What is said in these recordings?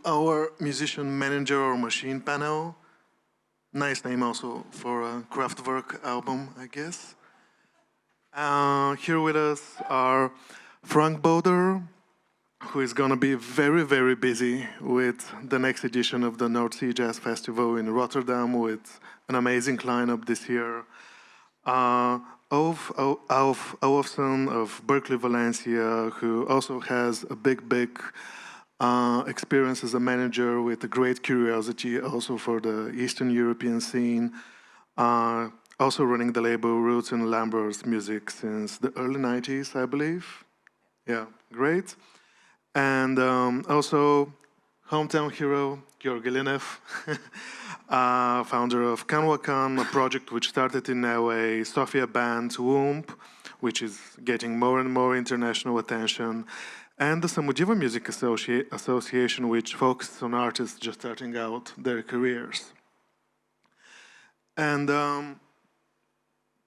our musician manager or machine panel. Nice name also for a Kraftwerk album, I guess. Here with us are Frank Boder, who is going to be very, very busy with the next edition of the North Sea Jazz Festival in Rotterdam with an amazing lineup this year. Alf Olofsson of Berklee Valencia, who also has a big experience as a manager with a great curiosity also for the Eastern European scene. Also running the label Roots and Lambert's Music since the early 90s, I believe. Yeah, great. And also hometown hero, Georgi Linev, founder of Kanwakan, a project which started in LA, Sofia band Womb, which is getting more and more international attention, and the Samudiva Music Association, which focuses on artists just starting out their careers. And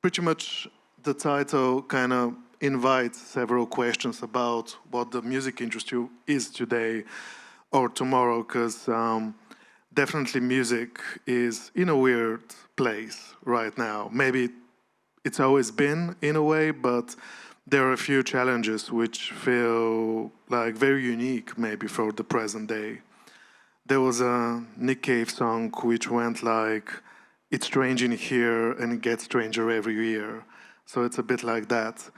pretty much the title kind of invites several questions about what the music industry is today or tomorrow, because definitely music is in a weird place right now. Maybe it's always been in a way, but there are a few challenges which feel like very unique maybe for the present day. There was a Nick Cave song which went like, it's strange in here and it gets stranger every year. So it's a bit like that.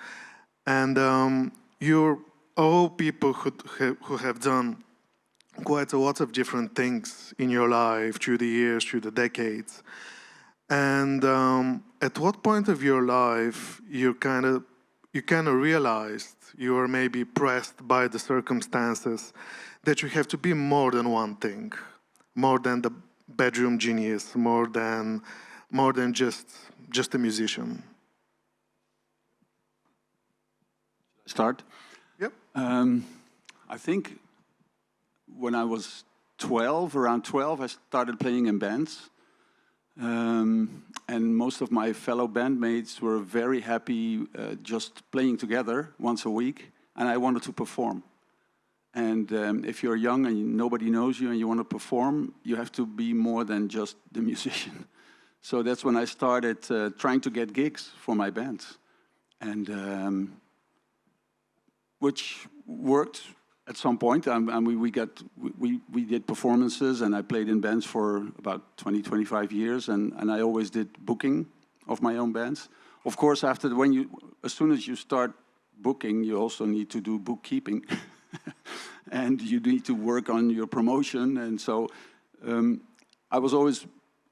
And you're all people who have done quite a lot of different things in your life through the years, through the decades. And at what point of your life you kind of realized you were maybe pressed by the circumstances that you have to be more than one thing, more than the bedroom genius, more than just a musician? Start? Yep. I think when I was 12, around 12, I started playing in bands. And most of my fellow bandmates were very happy just playing together once a week, and I wanted to perform. And if you're young and nobody knows you and you want to perform, you have to be more than just the musician. So that's when I started trying to get gigs for my bands. And which worked at some point. We did performances, and I played in bands for about 20, 25 years, and I always did booking of my own bands. Of course, as soon as you start booking, you also need to do bookkeeping. And you need to work on your promotion. And so I was always,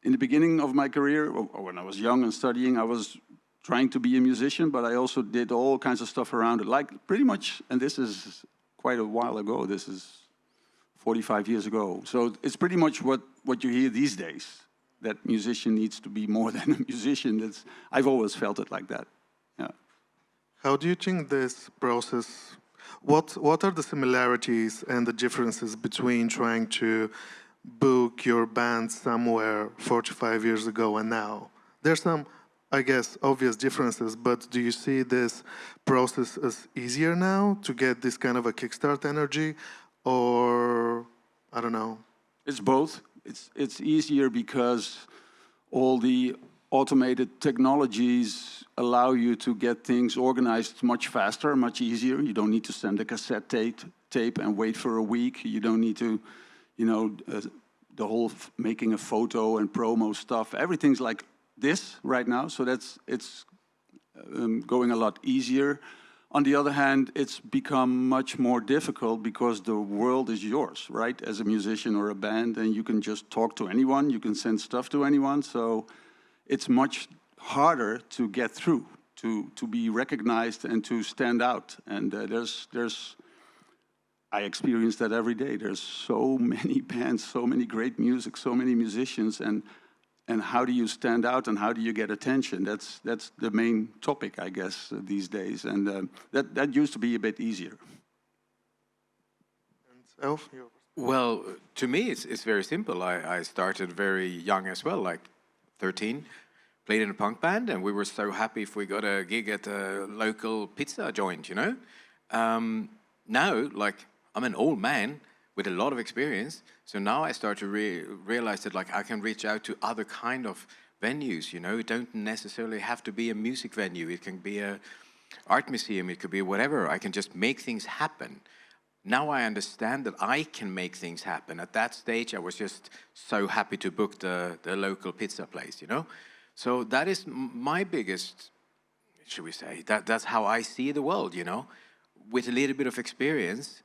in the beginning of my career, or when I was young and studying, I was trying to be a musician, but I also did all kinds of stuff around it, like pretty much, and this is quite a while ago, this is 45 years ago. So it's pretty much what you hear these days, that musician needs to be more than a musician. I've always felt it like that, yeah. How do you think this process, what are the similarities and the differences between trying to book your band somewhere 45 years ago and now? There's some, I guess, obvious differences, but do you see this process as easier now to get this kind of a kickstart energy, or I don't know? It's both. It's easier because all the automated technologies allow you to get things organized much faster, much easier. You don't need to send a cassette tape and wait for a week. You don't need to, the whole making a photo and promo stuff. Everything's like this right now, so it's going a lot easier. On the other hand, it's become much more difficult because the world is yours, right? As a musician or a band, and you can just talk to anyone, you can send stuff to anyone, so it's much harder to get through, to be recognized and to stand out. And I experience that every day. There's so many bands, so many great music, so many musicians, and how do you stand out and how do you get attention? That's the main topic, I guess, these days. And that used to be a bit easier. And Alf? Well, to me, it's very simple. I started very young as well, like 13. Played in a punk band, and we were so happy if we got a gig at a local pizza joint, Now, like, I'm an old man, with a lot of experience. So now I start to realize that like I can reach out to other kind of venues, you know. It don't necessarily have to be a music venue. It can be a art museum, it could be whatever. I can just make things happen. Now I understand that I can make things happen. At that stage, I was just so happy to book the local pizza place, you know? So that is my biggest, should we say, that's how I see the world, you know? With a little bit of experience,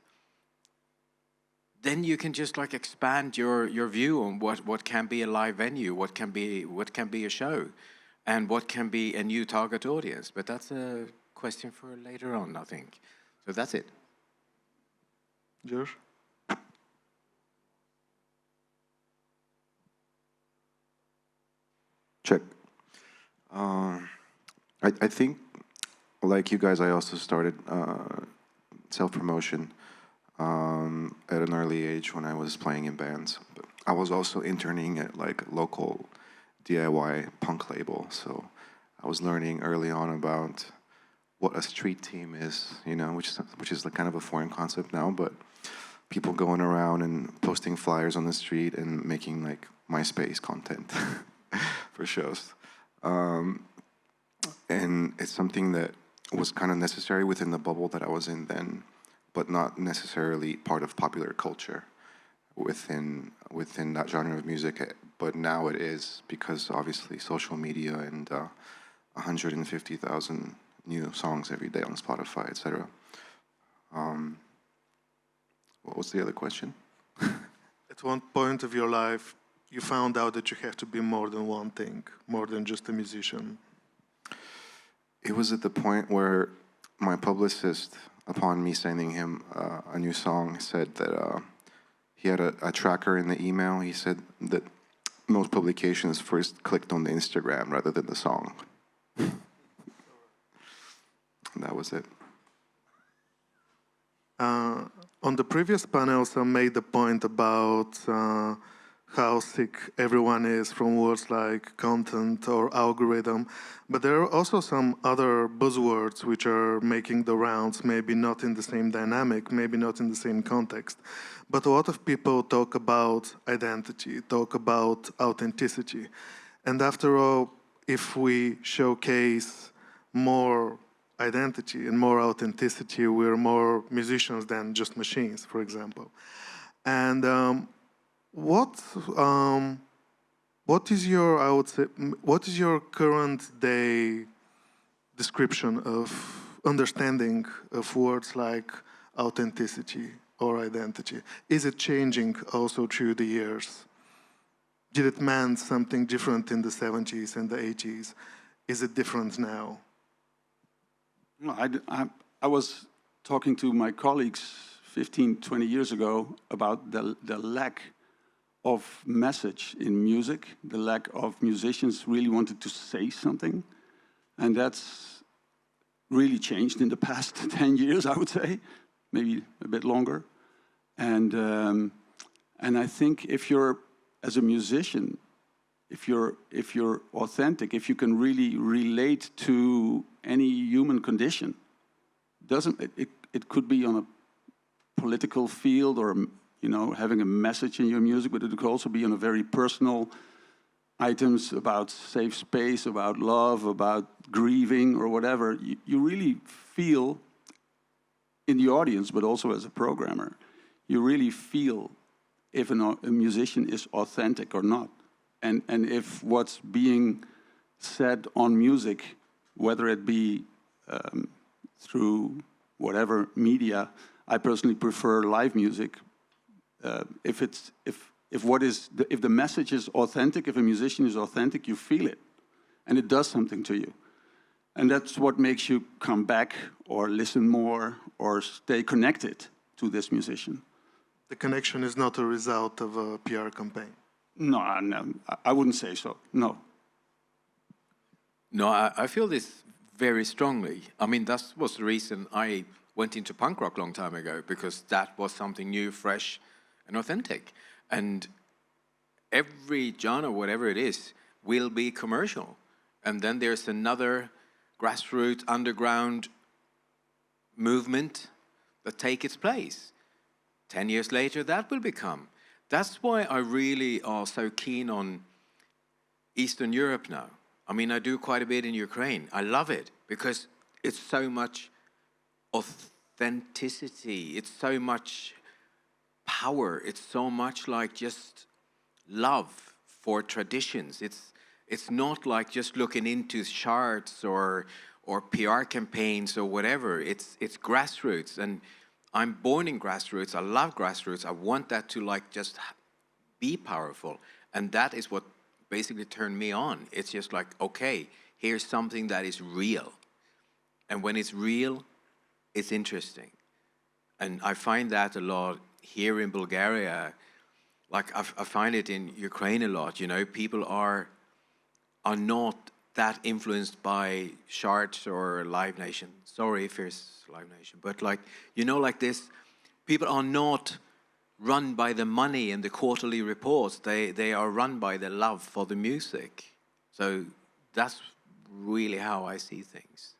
then you can just like expand your view on what can be a live venue, what can be a show, and what can be a new target audience. But that's a question for later on, I think. So that's it. George? Check. I think, like you guys, I also started self-promotion at an early age when I was playing in bands. But I was also interning at like local DIY punk label, so I was learning early on about what a street team is, you know, which is like kind of a foreign concept now, but people going around and posting flyers on the street and making like MySpace content for shows. And it's something that was kind of necessary within the bubble that I was in then, but not necessarily part of popular culture within that genre of music. But now it is, because obviously social media and 150,000 new songs every day on Spotify, etc. What was the other question? At one point of your life, you found out that you have to be more than one thing, more than just a musician. It was at the point where my publicist, upon me sending him a new song, said that he had a tracker in the email. He said that most publications first clicked on the Instagram rather than the song. And that was it. On the previous panels, I made the point about how sick everyone is from words like content or algorithm, but there are also some other buzzwords which are making the rounds, maybe not in the same dynamic, maybe not in the same context, but a lot of people talk about identity, talk about authenticity. And after all, if we showcase more identity and more authenticity, we're more musicians than just machines, for example. And what is your, I would say, what is your current day description of understanding of words like authenticity or identity? Is it changing also through the years? Did it mean something different in the 70s and the 80s? Is it different now? No, I was talking to my colleagues 15, 20 years ago about the lack of message in music, the lack of musicians really wanted to say something. And that's really changed in the past 10 years, I would say, maybe a bit longer. And I think if you're, as a musician, if you're authentic, if you can really relate to any human condition, it could be on a political field or, you know, having a message in your music, but it could also be on a very personal items about safe space, about love, about grieving or whatever. You really feel in the audience, but also as a programmer, you really feel if a musician is authentic or not. And if what's being said on music, whether it be through whatever media, I personally prefer live music. If the message is authentic, if a musician is authentic, you feel it, and it does something to you, and that's what makes you come back or listen more or stay connected to this musician. The connection is not a result of a PR campaign. No, I wouldn't say so. No. No, I feel this very strongly. I mean, that was the reason I went into punk rock a long time ago, because that was something new, fresh, and authentic. And every genre, whatever it is, will be commercial. And then there's another grassroots, underground movement that take its place. 10 years later, that will become. That's why I really are so keen on Eastern Europe now. I mean, I do quite a bit in Ukraine. I love it because it's so much authenticity. It's so much power. It's so much like just love for traditions. It's not like just looking into charts or PR campaigns or whatever. It's grassroots, and I'm born in grassroots. I love grassroots. I want that to like just be powerful, and that is what basically turned me on. It's just like, okay, here's something that is real, and when it's real, it's interesting, and I find that a lot here in Bulgaria. Like I find it in Ukraine a lot. You know, people are not that influenced by charts or Live Nation. Sorry if it's Live Nation, but like, you know, like this, people are not run by the money and the quarterly reports. They are run by the love for the music. So that's really how I see things.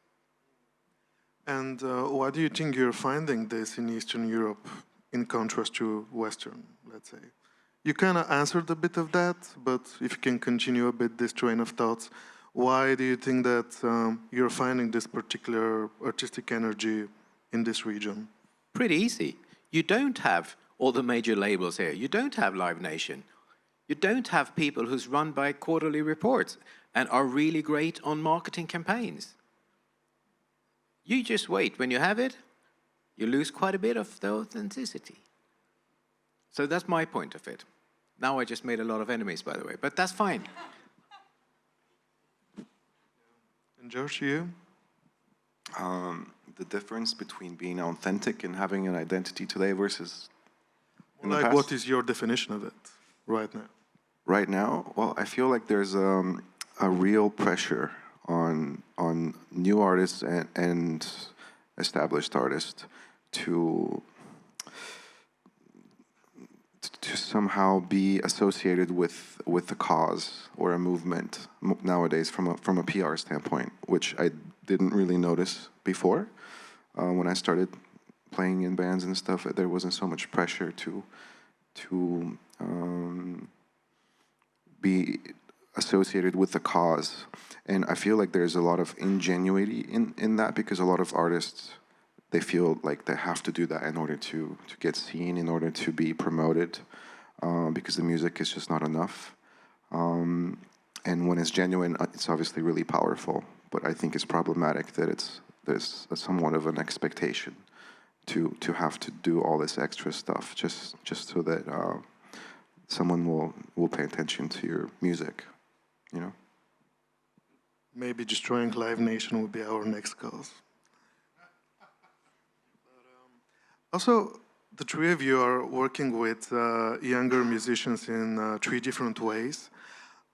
And why do you think you're finding this in Eastern Europe in contrast to Western, let's say? You kind of answered a bit of that, but if you can continue a bit this train of thoughts, why do you think that you're finding this particular artistic energy in this region? Pretty easy. You don't have all the major labels here. You don't have Live Nation. You don't have people who's run by quarterly reports and are really great on marketing campaigns. You just wait. When you have it, you lose quite a bit of the authenticity. So that's my point of it. Now I just made a lot of enemies, by the way, but that's fine. And George, you? The difference between being authentic and having an identity today versus in the Like, past? what is your definition of it right now? Right now, well, I feel like there's a real pressure on new artists and established artists to somehow be associated with the cause or a movement nowadays from a PR standpoint, which I didn't really notice before. When I started playing in bands and stuff, there wasn't so much pressure to be associated with the cause. And I feel like there's a lot of ingenuity in that, because a lot of artists, they feel like they have to do that in order to get seen, in order to be promoted, because the music is just not enough. And when it's genuine, it's obviously really powerful. But I think it's problematic that there's somewhat of an expectation to have to do all this extra stuff just so that someone will pay attention to your music, you know? Maybe destroying Live Nation would be our next cause. Also, the three of you are working with younger musicians in 3 different ways.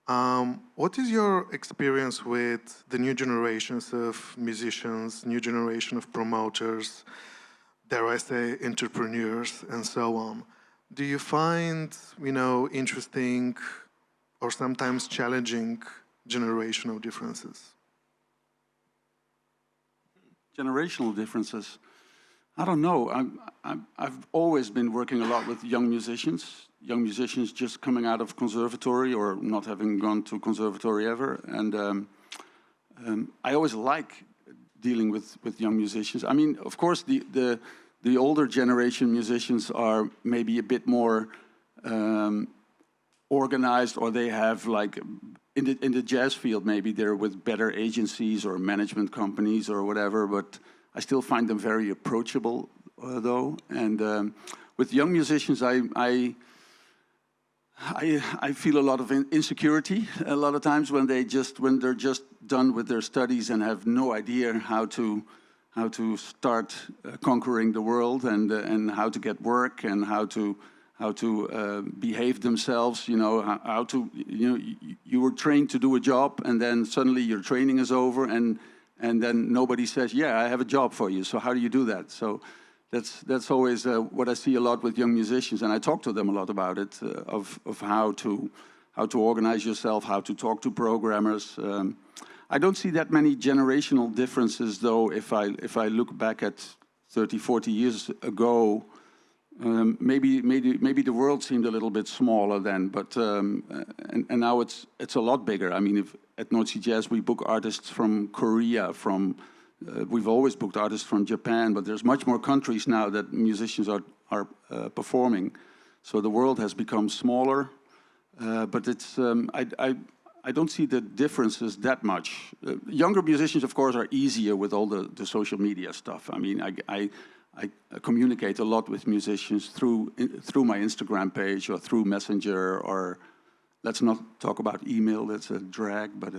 What is your experience with the new generations of musicians, new generation of promoters, dare I say, entrepreneurs, and so on? Do you find, interesting or sometimes challenging generational differences? Generational differences. I don't know. I've always been working a lot with young musicians just coming out of conservatory or not having gone to conservatory ever. And I always like dealing with young musicians. I mean, of course, the older generation musicians are maybe a bit more organized, or they have like, in the jazz field, maybe they're with better agencies or management companies or whatever, but I still find them very approachable, though. And with young musicians, I feel a lot of insecurity a lot of times when they're just done with their studies and have no idea how to start conquering the world and how to get work and how to behave themselves. You were trained to do a job, and then suddenly your training is over, and then nobody says, yeah, I have a job for you. So how do you do that? So that's always what I see a lot with young musicians, and I talk to them a lot about it, of how to organize yourself, how to talk to programmers. I don't see that many generational differences, though. If I look back at 30, 40 years ago, Maybe the world seemed a little bit smaller then, but and now it's a lot bigger. I mean, if at North Sea Jazz we book artists from Korea, we've always booked artists from Japan, but there's much more countries now that musicians are performing. So the world has become smaller, but it's I don't see the differences that much. Younger musicians, of course, are easier with all the social media stuff. I mean, I communicate a lot with musicians through my Instagram page or through Messenger, or let's not talk about email. That's a drag. But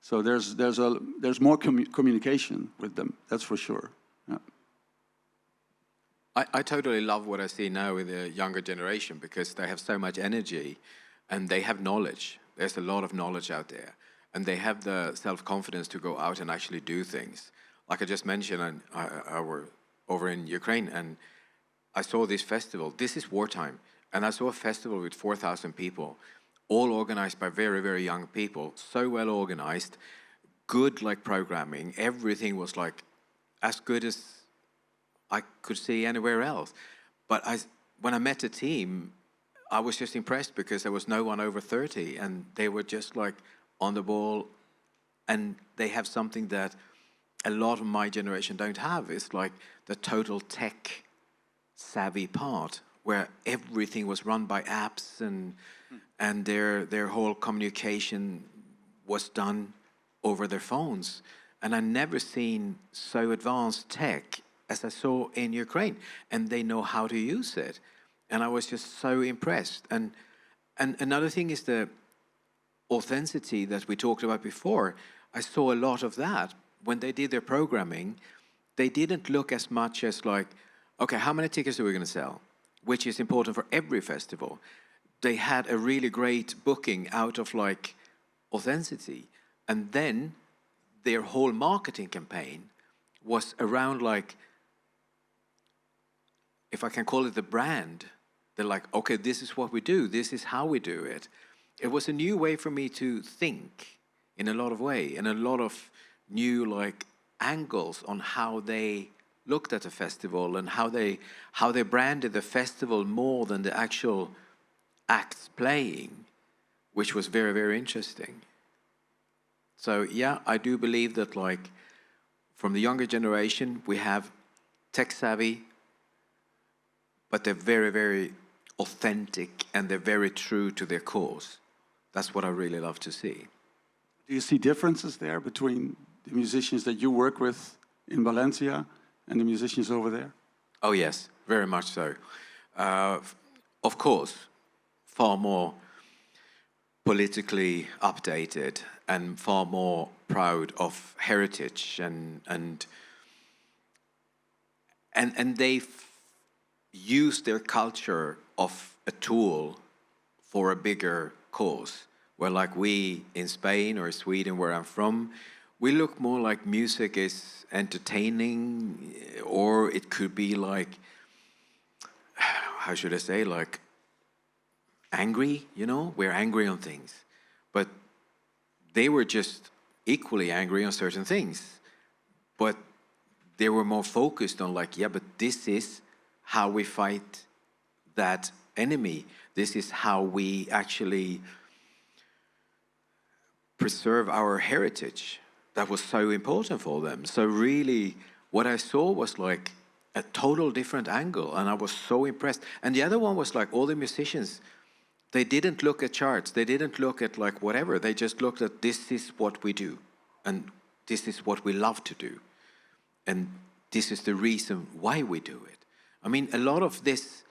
so there's more communication with them. That's for sure. Yeah. I totally love what I see now with the younger generation, because they have so much energy and they have knowledge. There's a lot of knowledge out there, and they have the self-confidence to go out and actually do things. Like I just mentioned, I were over in Ukraine, and I saw this festival. This is wartime, and I saw a festival with 4,000 people, all organized by very, very young people, so well organized, good like programming. Everything was like as good as I could see anywhere else. But when I met the team, I was just impressed, because there was no one over 30, and they were just like on the ball, and they have something that a lot of my generation don't have. It's like the total tech savvy part, where everything was run by apps, and their whole communication was done over their phones. And I never seen so advanced tech as I saw in Ukraine, and they know how to use it. And I was just so impressed. And another thing is the authenticity that we talked about before. I saw a lot of that. When they did their programming, they didn't look as much as like, okay, how many tickets are we going to sell? Which is important for every festival. They had a really great booking out of like authenticity. And then their whole marketing campaign was around like, if I can call it the brand, they're like, okay, this is what we do. This is how we do it. It was a new way for me to think in a lot of ways, and a lot of new like angles on how they looked at the festival, and how they branded the festival more than the actual acts playing, which was very, very interesting. So yeah, I do believe that like from the younger generation, we have tech savvy, but they're very, very authentic, and they're very true to their cause. That's what I really love to see. Do you see differences there between the musicians that you work with in Valencia and the musicians over there? Oh yes, very much so. Of course, far more politically updated, and far more proud of heritage, and they use their culture of a tool for a bigger cause. Where like we in Spain or Sweden, where I'm from, we look more like music is entertaining, or it could be like, how should I say, like angry, you know? We're angry on things. But they were just equally angry on certain things. But they were more focused on like, yeah, but this is how we fight that enemy. This is how we actually preserve our heritage. That was so important for them. So really, what I saw was like a total different angle, and I was so impressed. And the other one was like all the musicians, they didn't look at charts. They didn't look at like whatever. They just looked at, this is what we do, and this is what we love to do, and this is the reason why we do it. I mean, a lot of this,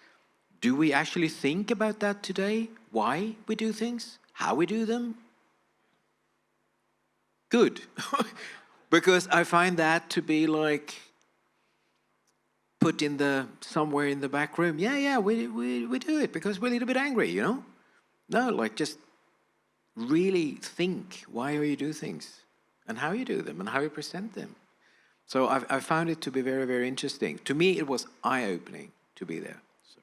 do we actually think about that today? Why we do things? How we do them? Good. Because I find that to be like put in somewhere in the back room. Yeah, we do it because we're a little bit angry, you know? No, like just really think why you do things, and how you do them, and how you present them. So I found it to be very, very interesting. To me, it was eye-opening to be there. So.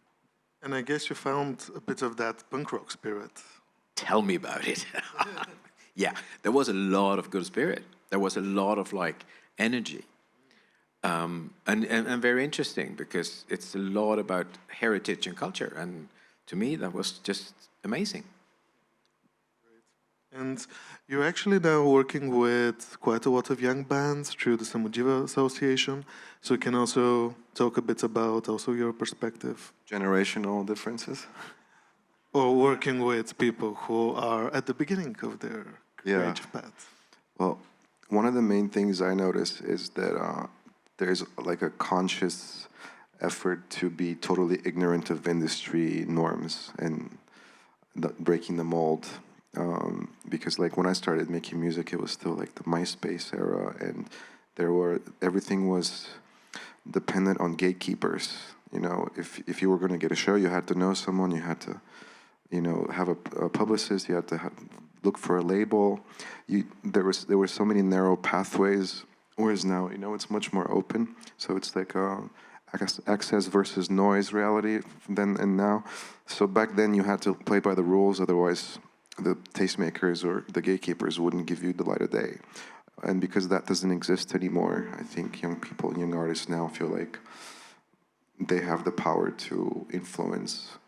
And I guess you found a bit of that punk rock spirit. Tell me about it. Yeah, there was a lot of good spirit. There was a lot of like energy. and very interesting because it's a lot about heritage and culture. And to me, that was just amazing. And you're actually now working with quite a lot of young bands through the Samujiva Association. So you can also talk a bit about also your perspective. Generational differences. Or working with people who are at the beginning of their creative path. Well, one of the main things I notice is that there's like a conscious effort to be totally ignorant of industry norms and breaking the mold. Because like when I started making music, it was still like the MySpace era, and everything was dependent on gatekeepers. You know, if you were going to get a show, you had to know someone, you had to, you know, have a publicist, you had to look for a label. There were so many narrow pathways, whereas now, you know, it's much more open. So it's like access versus noise reality then and now. So back then you had to play by the rules, otherwise the tastemakers or the gatekeepers wouldn't give you the light of day. And because that doesn't exist anymore, I think young people, young artists now feel like they have the power to influence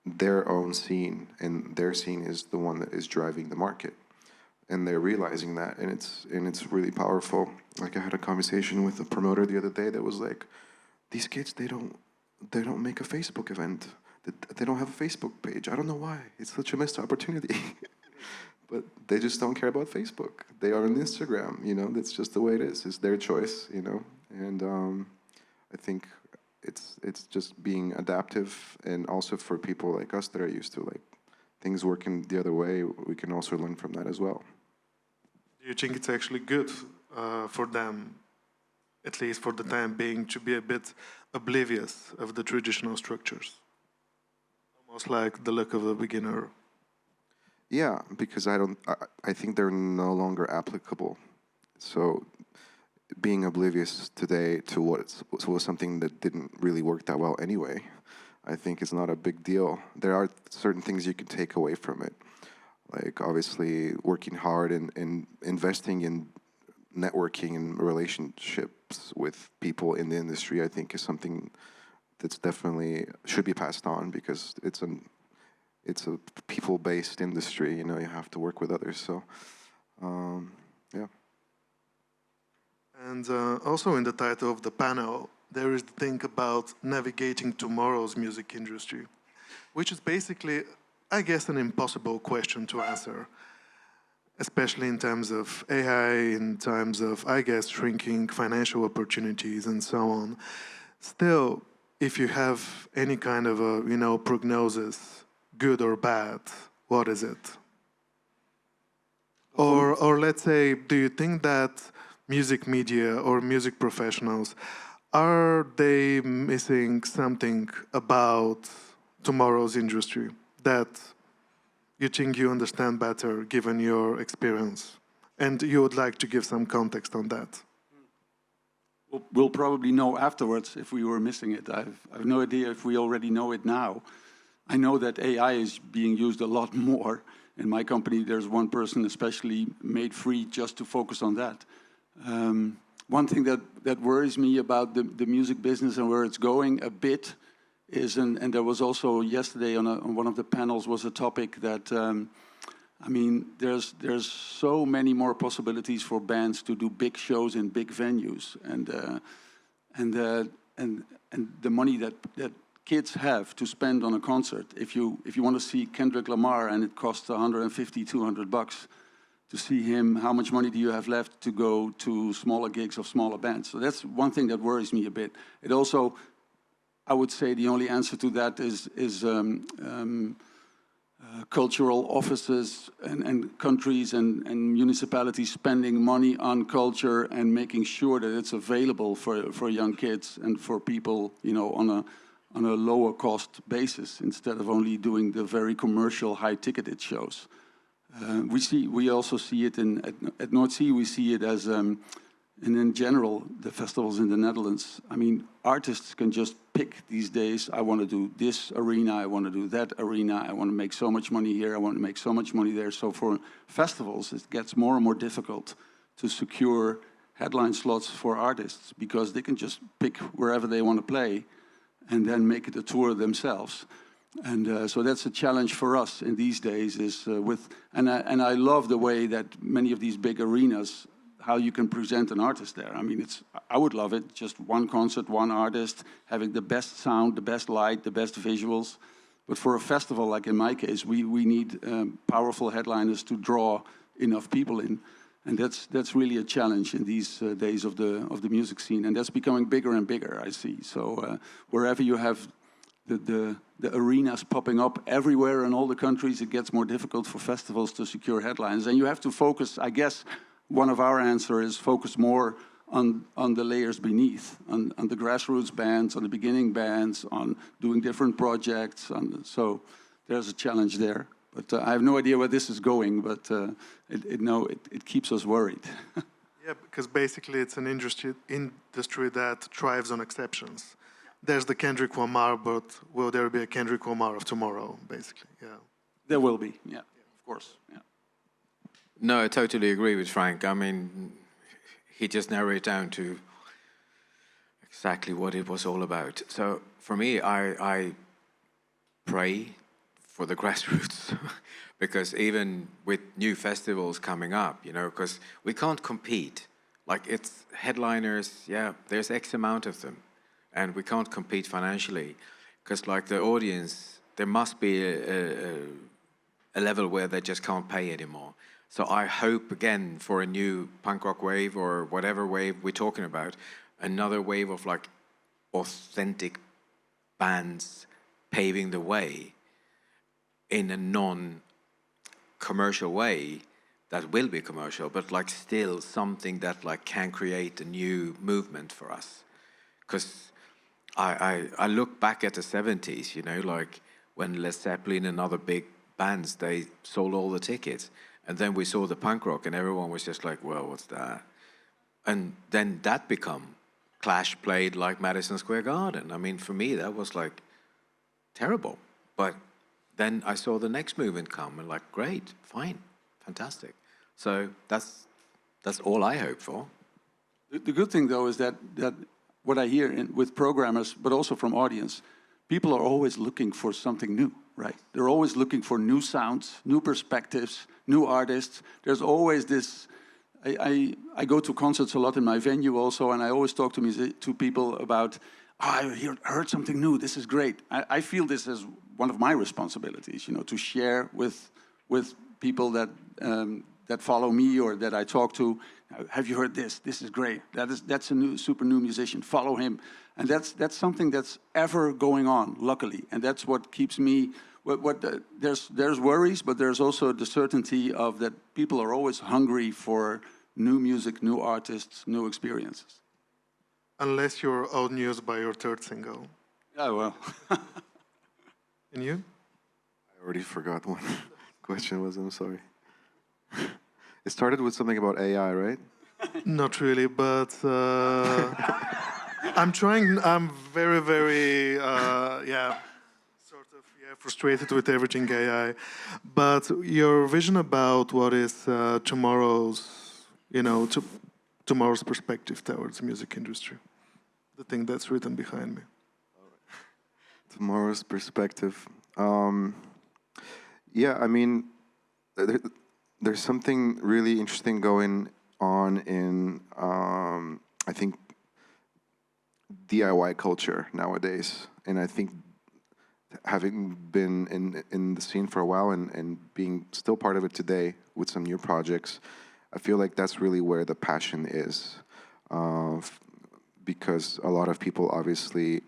their own scene, and their scene is the one that is driving the market. And they're realizing that, and it's really powerful. Like I had a conversation with a promoter the other day that was like, these kids, they don't make a Facebook event. They don't have a Facebook page. I don't know why. It's such a missed opportunity. But they just don't care about Facebook. They are on Instagram, you know. That's just the way it is. It's their choice, you know. And I think it's just being adaptive, and also for people like us that are used to like things working the other way, we can also learn from that as well. Do you think it's actually good for them, at least for the time being, to be a bit oblivious of the traditional structures? Almost like the look of a beginner. Yeah, because I think they're no longer applicable. So being oblivious today to what was something that didn't really work that well anyway, I think is not a big deal. There are certain things you can take away from it. Like obviously working hard and investing in networking and relationships with people in the industry, I think is something that's definitely should be passed on, because it's a people-based industry. You know, you have to work with others. So, yeah. And also in the title of the panel, there is the thing about navigating tomorrow's music industry, which is basically, I guess, an impossible question to answer, especially in terms of AI, in terms of, I guess, shrinking financial opportunities and so on. Still, if you have any kind of a, you know, prognosis, good or bad, what is it? Or let's say, do you think that music media or music professionals, are they missing something about tomorrow's industry that you think you understand better given your experience, and you would like to give some context on that? We'll probably know afterwards if we were missing it. I've no idea if we already know it now. I know that AI is being used a lot more. In my company, there's one person especially made free just to focus on that. One thing that worries me about the music business and where it's going a bit is, and there was also yesterday on one of the panels was a topic that, I mean, there's so many more possibilities for bands to do big shows in big venues, and the money that kids have to spend on a concert. If you want to see Kendrick Lamar and it costs $150, $200 to see him, how much money do you have left to go to smaller gigs of smaller bands? So that's one thing that worries me a bit. It also, I would say the only answer to that is cultural offices and countries and municipalities spending money on culture and making sure that it's available for young kids and for people, you know, on a lower cost basis, instead of only doing the very commercial high ticketed shows. We also see it at North Sea. We see it as and in general the festivals in the Netherlands. I mean, artists can just pick these days. I want to do this arena. I want to do that arena. I want to make so much money here. I want to make so much money there. So for festivals, it gets more and more difficult to secure headline slots for artists because they can just pick wherever they want to play and then make it a tour themselves. And so that's a challenge for us in these days. And I love the way that many of these big arenas, how you can present an artist there. I mean, I would love it. Just one concert, one artist, having the best sound, the best light, the best visuals. But for a festival, like in my case, we need powerful headliners to draw enough people in. And that's really a challenge in these days of the music scene. And that's becoming bigger and bigger, I see. So wherever you have the arenas popping up everywhere in all the countries, it gets more difficult for festivals to secure headlines. And you have to focus, I guess, one of our answers is focus more on the layers beneath, on the grassroots bands, on the beginning bands, on doing different projects. So there's a challenge there. But I have no idea where this is going, but it keeps us worried. Yeah, because basically it's an industry that thrives on exceptions. There's the Kendrick Lamar, but will there be a Kendrick Lamar of tomorrow, basically? Yeah. There will be, yeah, of course. Yeah. No, I totally agree with Frank. I mean, he just narrowed it down to exactly what it was all about. So for me, I pray for the grassroots because even with new festivals coming up, because we can't compete. Like it's headliners, yeah, there's X amount of them. And we can't compete financially because like the audience, there must be a level where they just can't pay anymore. So I hope again for a new punk rock wave or whatever wave we're talking about, another wave of like authentic bands paving the way in a non-commercial way that will be commercial, but like still something that like can create a new movement for us. Because I look back at the 70s, like when Led Zeppelin and other big bands, they sold all the tickets. And then we saw the punk rock and everyone was just like, well, what's that? And then that become Clash played like Madison Square Garden. I mean, for me, that was like terrible. But then I saw the next movement come and like, great, fine, fantastic. So that's all I hope for. The good thing, though, is that what I hear with programmers, but also from audience, people are always looking for something new, right? They're always looking for new sounds, new perspectives, new artists. There's always this. I go to concerts a lot in my venue also, and I always talk to people about, I heard something new. This is great. I feel this as one of my responsibilities, to share with people that follow me or that I talk to. Have you heard this? This is great. That's a super new musician. Follow him, and that's something that's ever going on. Luckily, and that's what keeps me. There's worries, but there's also the certainty of that people are always hungry for new music, new artists, new experiences. Unless you're old news by your third single. Oh well. And you? I already forgot what the question was. I'm sorry. It started with something about AI, right? Not really, but I'm very, very, frustrated with everything AI. But your vision about what is tomorrow's perspective towards the music industry, the thing that's written behind me. Tomorrow's perspective. Yeah, I mean, there's something really interesting going on in, I think, DIY culture nowadays. And I think having been in the scene for a while and being still part of it today with some new projects, I feel like that's really where the passion is. Because a lot of people obviously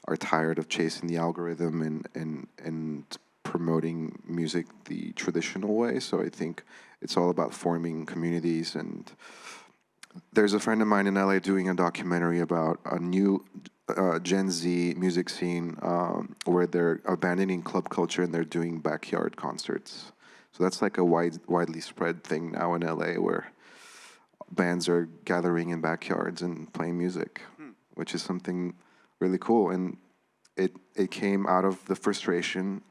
are tired of chasing the algorithm and promoting music the traditional way. So I think it's all about forming communities. And there's a friend of mine in LA doing a documentary about a new Gen Z music scene where they're abandoning club culture and they're doing backyard concerts. So that's like a widely spread thing now in LA where bands are gathering in backyards and playing music, which is something really cool. And it came out of the frustration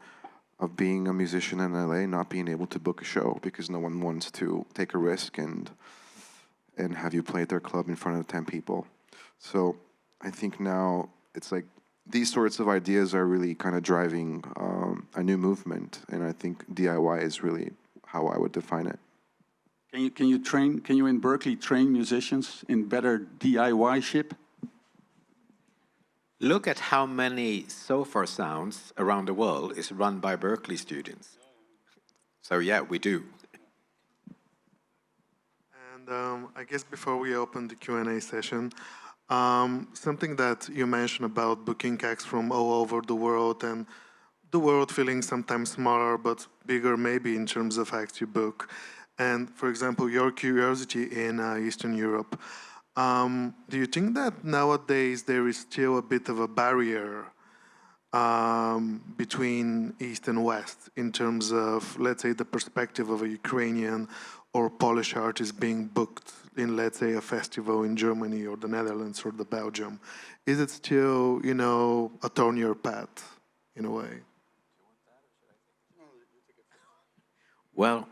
of being a musician in LA, not being able to book a show because no one wants to take a risk and and have you played their club in front of 10 people? So I think now it's like these sorts of ideas are really kind of driving a new movement, and I think DIY is really how I would define it. Can you in Berklee train musicians in better DIY-ship? Look at how many sofa sounds around the world is run by Berklee students. So yeah, we do. And I guess before we open the Q&A session, something that you mentioned about booking acts from all over the world and the world feeling sometimes smaller but bigger maybe in terms of acts you book. And for example, your curiosity in Eastern Europe. Do you think that nowadays there is still a bit of a barrier between East and West in terms of, let's say, the perspective of a Ukrainian or Polish artist being booked in, let's say, a festival in Germany or the Netherlands or the Belgium? Is it still, you know, a thornier path in a way? Well,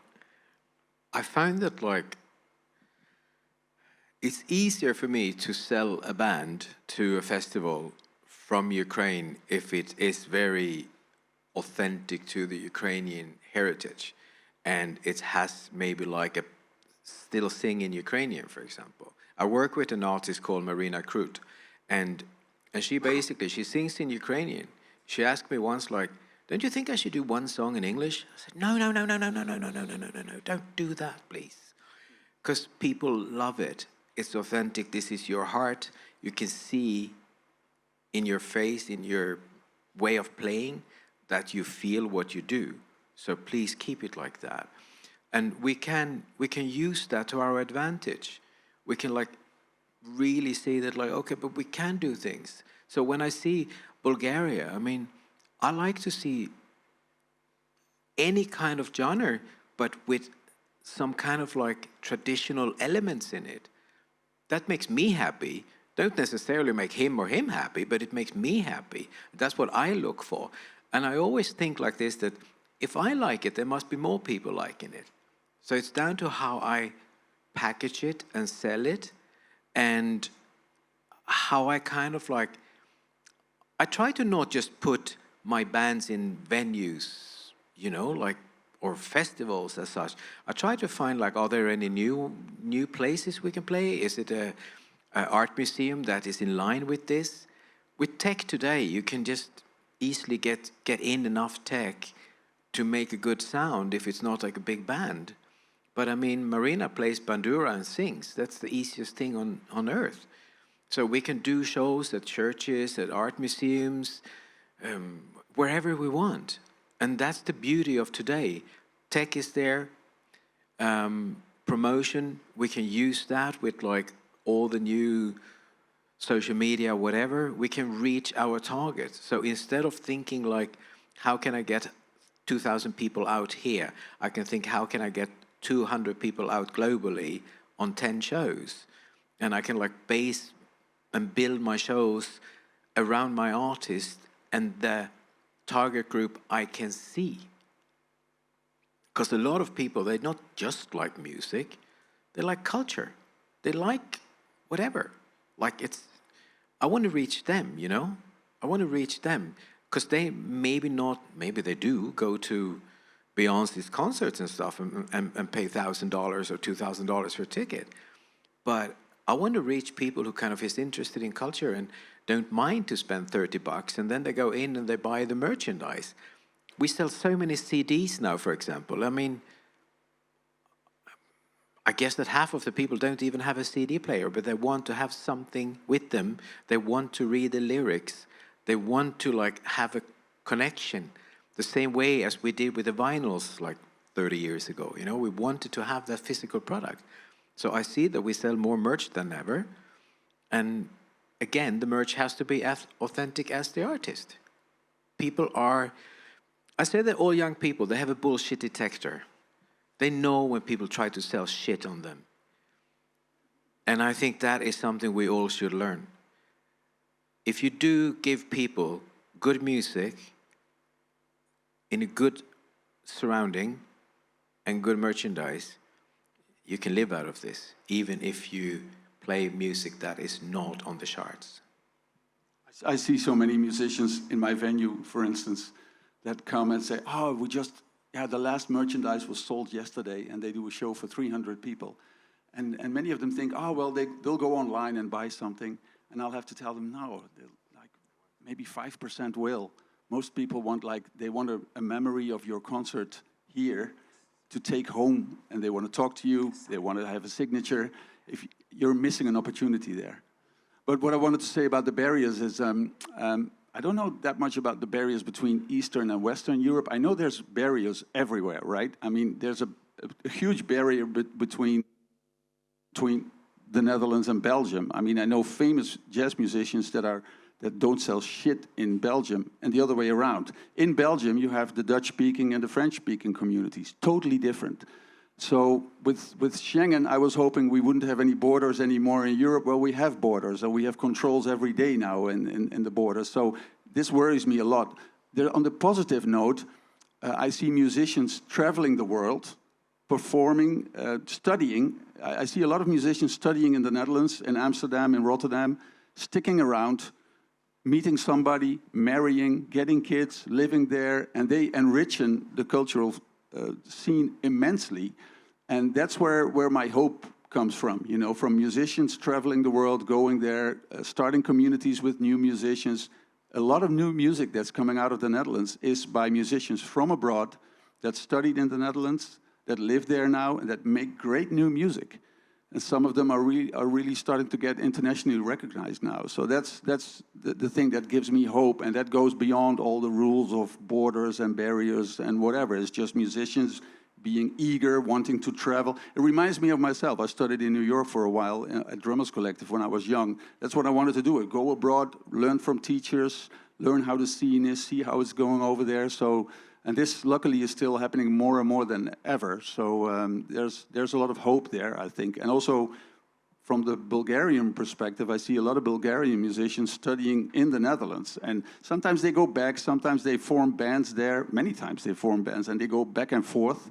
I find that like it's easier for me to sell a band to a festival from Ukraine if it is very authentic to the Ukrainian heritage and it has maybe like a still sing in Ukrainian, for example. I work with an artist called Marina Krut, and she basically, she sings in Ukrainian. She asked me once like, don't you think I should do one song in English? I said, no, don't do that, please. Because people love it. It's authentic. This is your heart. You can see in your face, in your way of playing, that you feel what you do. So please keep it like that. And we can use that to our advantage. We can like really say that like, okay, but we can do things. So when I see Bulgaria, I mean, I like to see any kind of genre, but with some kind of like traditional elements in it. That makes me happy. Don't necessarily make him or him happy, but it makes me happy. That's what I look for. And I always think like this, that if I like it, there must be more people liking it. So it's down to how I package it and sell it, and how I kind of like, I try to not just put my bands in venues, you know, like, or festivals as such. I try to find like, are there any new places we can play? Is it a art museum that is in line with this? With tech today, you can just easily get in enough tech to make a good sound if it's not like a big band. But I mean, Marina plays bandura and sings. That's the easiest thing on earth. So we can do shows at churches, at art museums, wherever we want. And that's the beauty of today. Tech is there, promotion, we can use that with like all the new social media, whatever, we can reach our target. So instead of thinking like, how can I get 2,000 people out here? I can think, how can I get 200 people out globally on 10 shows? And I can like base and build my shows around my artist and the target group I can see. Because a lot of people, they not just like music, they like culture. They like whatever. Like it's, I want to reach them, you know? I want to reach them. Because they maybe they do go to Beyonce's concerts and stuff and pay $1,000 or $2,000 for a ticket. But I want to reach people who kind of is interested in culture and don't mind to spend $30, and then they go in and they buy the merchandise. We sell so many CDs now, for example. I mean, I guess that half of the people don't even have a CD player, but they want to have something with them. They want to read the lyrics. They want to like have a connection, the same way as we did with the vinyls like 30 years ago. You know, we wanted to have that physical product. So I see that we sell more merch than ever. And again, the merch has to be as authentic as the artist. People are, I say that all young people, they have a bullshit detector. They know when people try to sell shit on them. And I think that is something we all should learn. If you do give people good music in a good surrounding and good merchandise, you can live out of this, even if you play music that is not on the charts. I see so many musicians in my venue, for instance, that come and say, oh, the last merchandise was sold yesterday, and they do a show for 300 people. And many of them think, oh, well, they'll go online and buy something. And I'll have to tell them, no, like maybe 5% will. Most people want, they want a memory of your concert here to take home, and they want to talk to you, they want to have a signature. If you're missing an opportunity there. But what I wanted to say about the barriers is, I don't know that much about the barriers between Eastern and Western Europe. I know there's barriers everywhere, right? I mean, there's a huge barrier between the Netherlands and Belgium. I mean, I know famous jazz musicians that don't sell shit in Belgium, and the other way around. In Belgium, you have the Dutch-speaking and the French-speaking communities, totally different. So with Schengen, I was hoping we wouldn't have any borders anymore in Europe. Well, we have borders, and we have controls every day now in the borders. So this worries me a lot. On the positive note, I see musicians traveling the world, performing, studying. I see a lot of musicians studying in the Netherlands, in Amsterdam, in Rotterdam, sticking around, meeting somebody, marrying, getting kids, living there, and they enrichen the cultural scene immensely. And that's where my hope comes from, you know, from musicians traveling the world, going there, starting communities with new musicians. A lot of new music that's coming out of the Netherlands is by musicians from abroad that studied in the Netherlands, that live there now, and that make great new music. And some of them are really starting to get internationally recognized now. So that's the thing that gives me hope, and that goes beyond all the rules of borders and barriers and whatever. It's just musicians being eager, wanting to travel. It reminds me of myself. I studied in New York for a while at Drummers Collective when I was young. That's what I wanted to do, go abroad, learn from teachers, learn how the scene is, see how it's going over there. So, and this, luckily, is still happening more and more than ever. So there's a lot of hope there, I think. And also, from the Bulgarian perspective, I see a lot of Bulgarian musicians studying in the Netherlands. And sometimes they go back, sometimes they form bands there. Many times they form bands, and they go back and forth.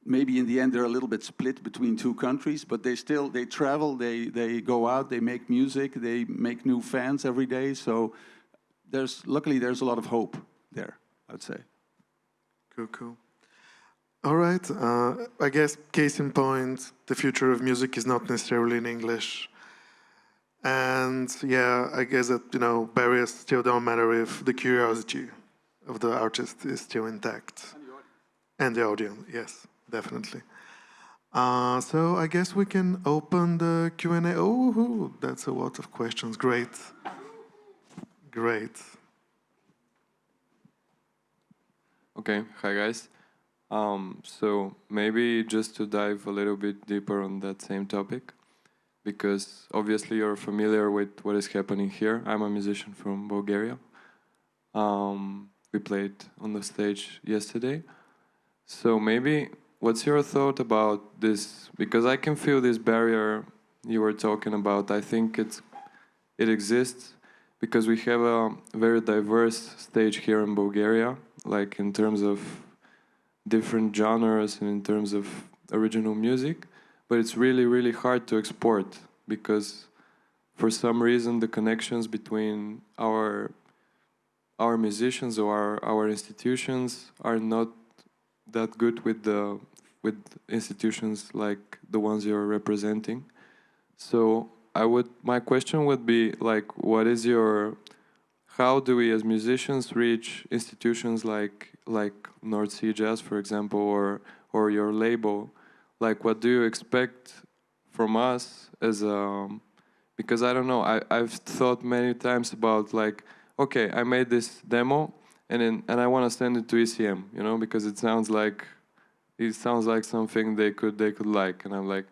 Maybe in the end, they're a little bit split between two countries, but they travel, they go out, they make music, they make new fans every day. So luckily, there's a lot of hope there, I'd say. Cool. All right. I guess case in point, the future of music is not necessarily in English. And yeah, I guess that, you know, barriers still don't matter if the curiosity of the artist is still intact. And the audience, yes, definitely. So I guess we can open the Q&A. Oh, that's a lot of questions. Great. Okay, hi guys. So maybe just to dive a little bit deeper on that same topic, because obviously you're familiar with what is happening here. I'm a musician from Bulgaria. We played on the stage yesterday. So maybe what's your thought about this? Because I can feel this barrier you were talking about. I think it exists because we have a very diverse stage here in Bulgaria, like in terms of different genres and in terms of original music, but it's really, really hard to export because for some reason the connections between our musicians or our institutions are not that good with institutions like the ones you're representing. So my question would be like, how do we as musicians reach institutions like North Sea Jazz, for example, or your label? Like, what do you expect from us because I don't know, I've thought many times about like, okay, I made this demo and I want to send it to ECM, you know, because it sounds like something they could like, and I'm like,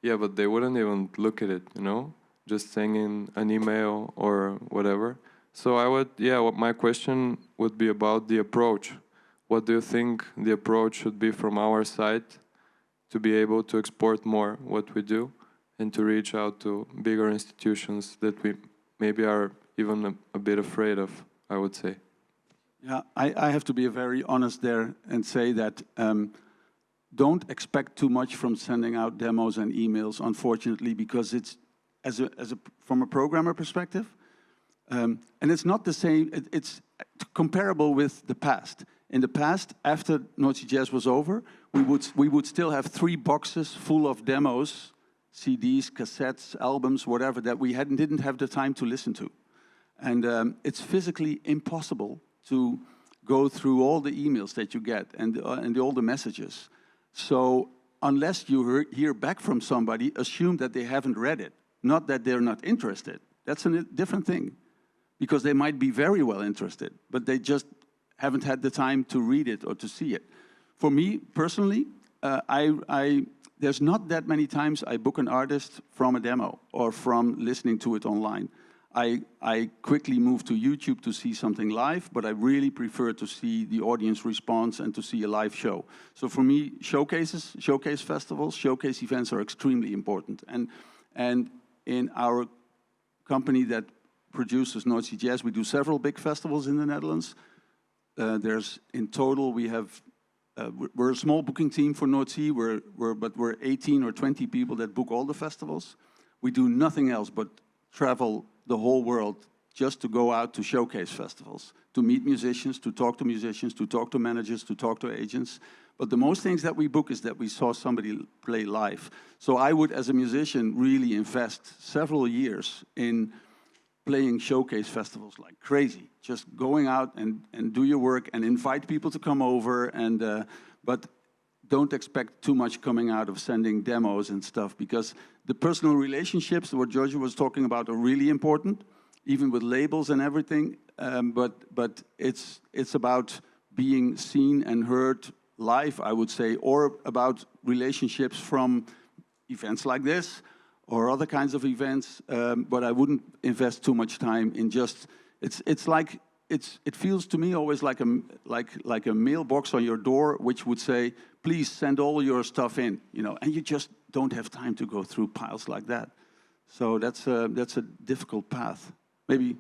yeah, but they wouldn't even look at it, you know, just sending an email or whatever. So my question would be about the approach. What do you think the approach should be from our side to be able to export more what we do and to reach out to bigger institutions that we maybe are even a bit afraid of, I would say? Yeah, I have to be very honest there and say that don't expect too much from sending out demos and emails, unfortunately, because it's from a programmer perspective, and it's not the same. It's comparable with the past. In the past, after North Sea Jazz was over, we would still have 3 boxes full of demos, CDs, cassettes, albums, whatever, that we didn't have the time to listen to. And it's physically impossible to go through all the emails that you get and all the messages. So unless you hear back from somebody, assume that they haven't read it, not that they're not interested. That's a different thing, because they might be very well interested, but they just haven't had the time to read it or to see it. For me, personally, there's not that many times I book an artist from a demo or from listening to it online. I quickly move to YouTube to see something live, but I really prefer to see the audience response and to see a live show. So for me, showcase festivals, showcase events are extremely important. And in our company that produces North Sea Jazz, we do several big festivals in the Netherlands. In total, we're a small booking team for North Sea, but we're 18 or 20 people that book all the festivals. We do nothing else but travel the whole world just to go out to showcase festivals, to meet musicians, to talk to managers, to talk to agents. But the most things that we book is that we saw somebody play live. So I would, as a musician, really invest several years in playing showcase festivals like crazy, just going out and do your work and invite people to come over, but don't expect too much coming out of sending demos and stuff, because the personal relationships, what Georgi was talking about, are really important, even with labels and everything, but it's about being seen and heard live, I would say, or about relationships from events like this, or other kinds of events, but I wouldn't invest too much time in just. It feels to me always like a mailbox on your door, which would say, "Please send all your stuff in," and you just don't have time to go through piles like that. So that's a difficult path. Maybe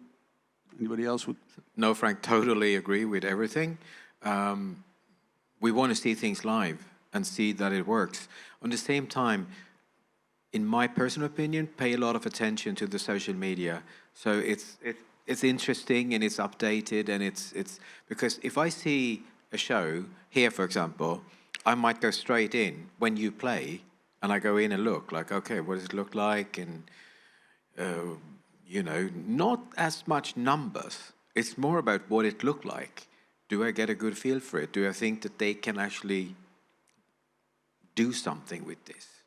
anybody else would. No, Frank, totally agree with everything. We want to see things live and see that it works. On the same time, in my personal opinion, pay a lot of attention to the social media. So it's interesting and it's updated, and it's because if I see a show here, for example, I might go straight in when you play, and I go in and look like, okay, what does it look like? And not as much numbers. It's more about what it looked like. Do I get a good feel for it? Do I think that they can actually do something with this?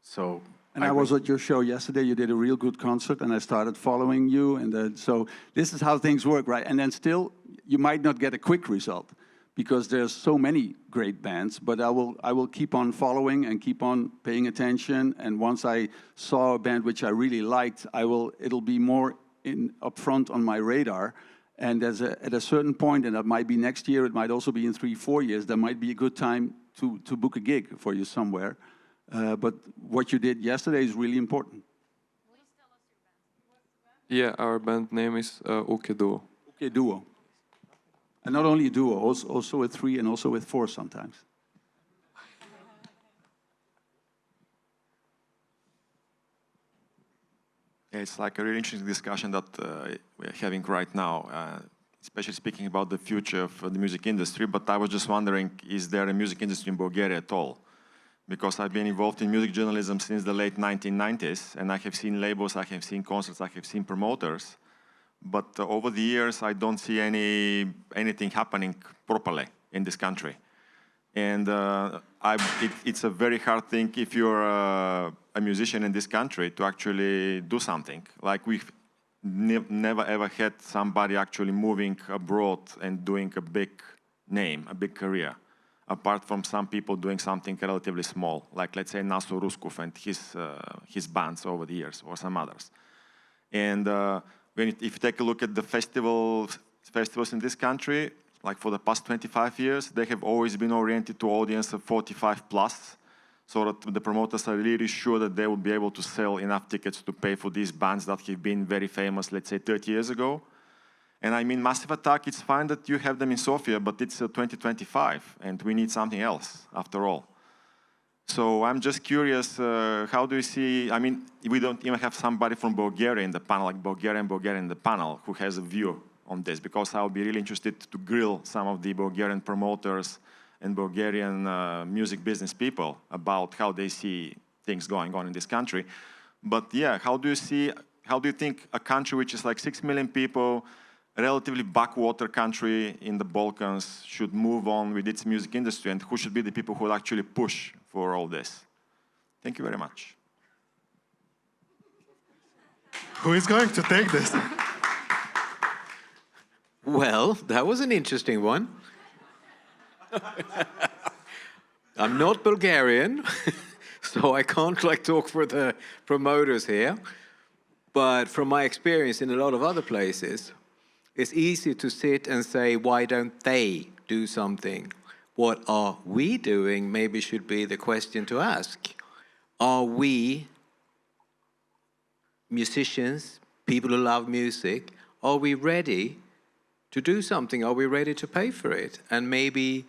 So. And I was at your show yesterday. You did a real good concert, and I started following you. And so this is how things work, right? And then still, you might not get a quick result because there's so many great bands. But I will keep on following and keep on paying attention. And once I saw a band which I really liked, it'll be more upfront on my radar. And at a certain point, and that might be next year, it might also be in 3-4 years, there might be a good time to book a gig for you somewhere. But what you did yesterday is really important. Please tell us your band. Yeah, our band name is OK Duo. OK Duo. And not only a duo, also with 3 and also with 4 sometimes. It's like a really interesting discussion that we're having right now, especially speaking about the future of the music industry. But I was just wondering, is there a music industry in Bulgaria at all? Because I've been involved in music journalism since the late 1990s, and I have seen labels, I have seen concerts, I have seen promoters. But over the years, I don't see anything happening properly in this country. And it's a very hard thing if you're a musician in this country to actually do something. Like we've never ever had somebody actually moving abroad and doing a big name, a big career, apart from some people doing something relatively small, like let's say Naso Ruskov and his bands over the years, or some others. And if you take a look at the festivals in this country, like for the past 25 years, they have always been oriented to audience of 45 plus, so that the promoters are really sure that they will be able to sell enough tickets to pay for these bands that have been very famous, let's say 30 years ago. And I mean, Massive Attack, it's fine that you have them in Sofia, but it's 2025, and we need something else, after all. So I'm just curious, how do you see, I mean, we don't even have somebody from Bulgaria in the panel, like Bulgarian in the panel, who has a view on this, because I'll be really interested to grill some of the Bulgarian promoters and Bulgarian music business people about how they see things going on in this country. But yeah, how do you think a country which is like 6 million people, relatively backwater country in the Balkans, should move on with its music industry, and who should be the people who will actually push for all this? Thank you very much. Who is going to take this? Well, that was an interesting one. I'm not Bulgarian, so I can't like talk for the promoters here. But from my experience in a lot of other places, it's easy to sit and say, why don't they do something? What are we doing maybe should be the question to ask. Are we musicians, people who love music, are we ready to do something? Are we ready to pay for it? And maybe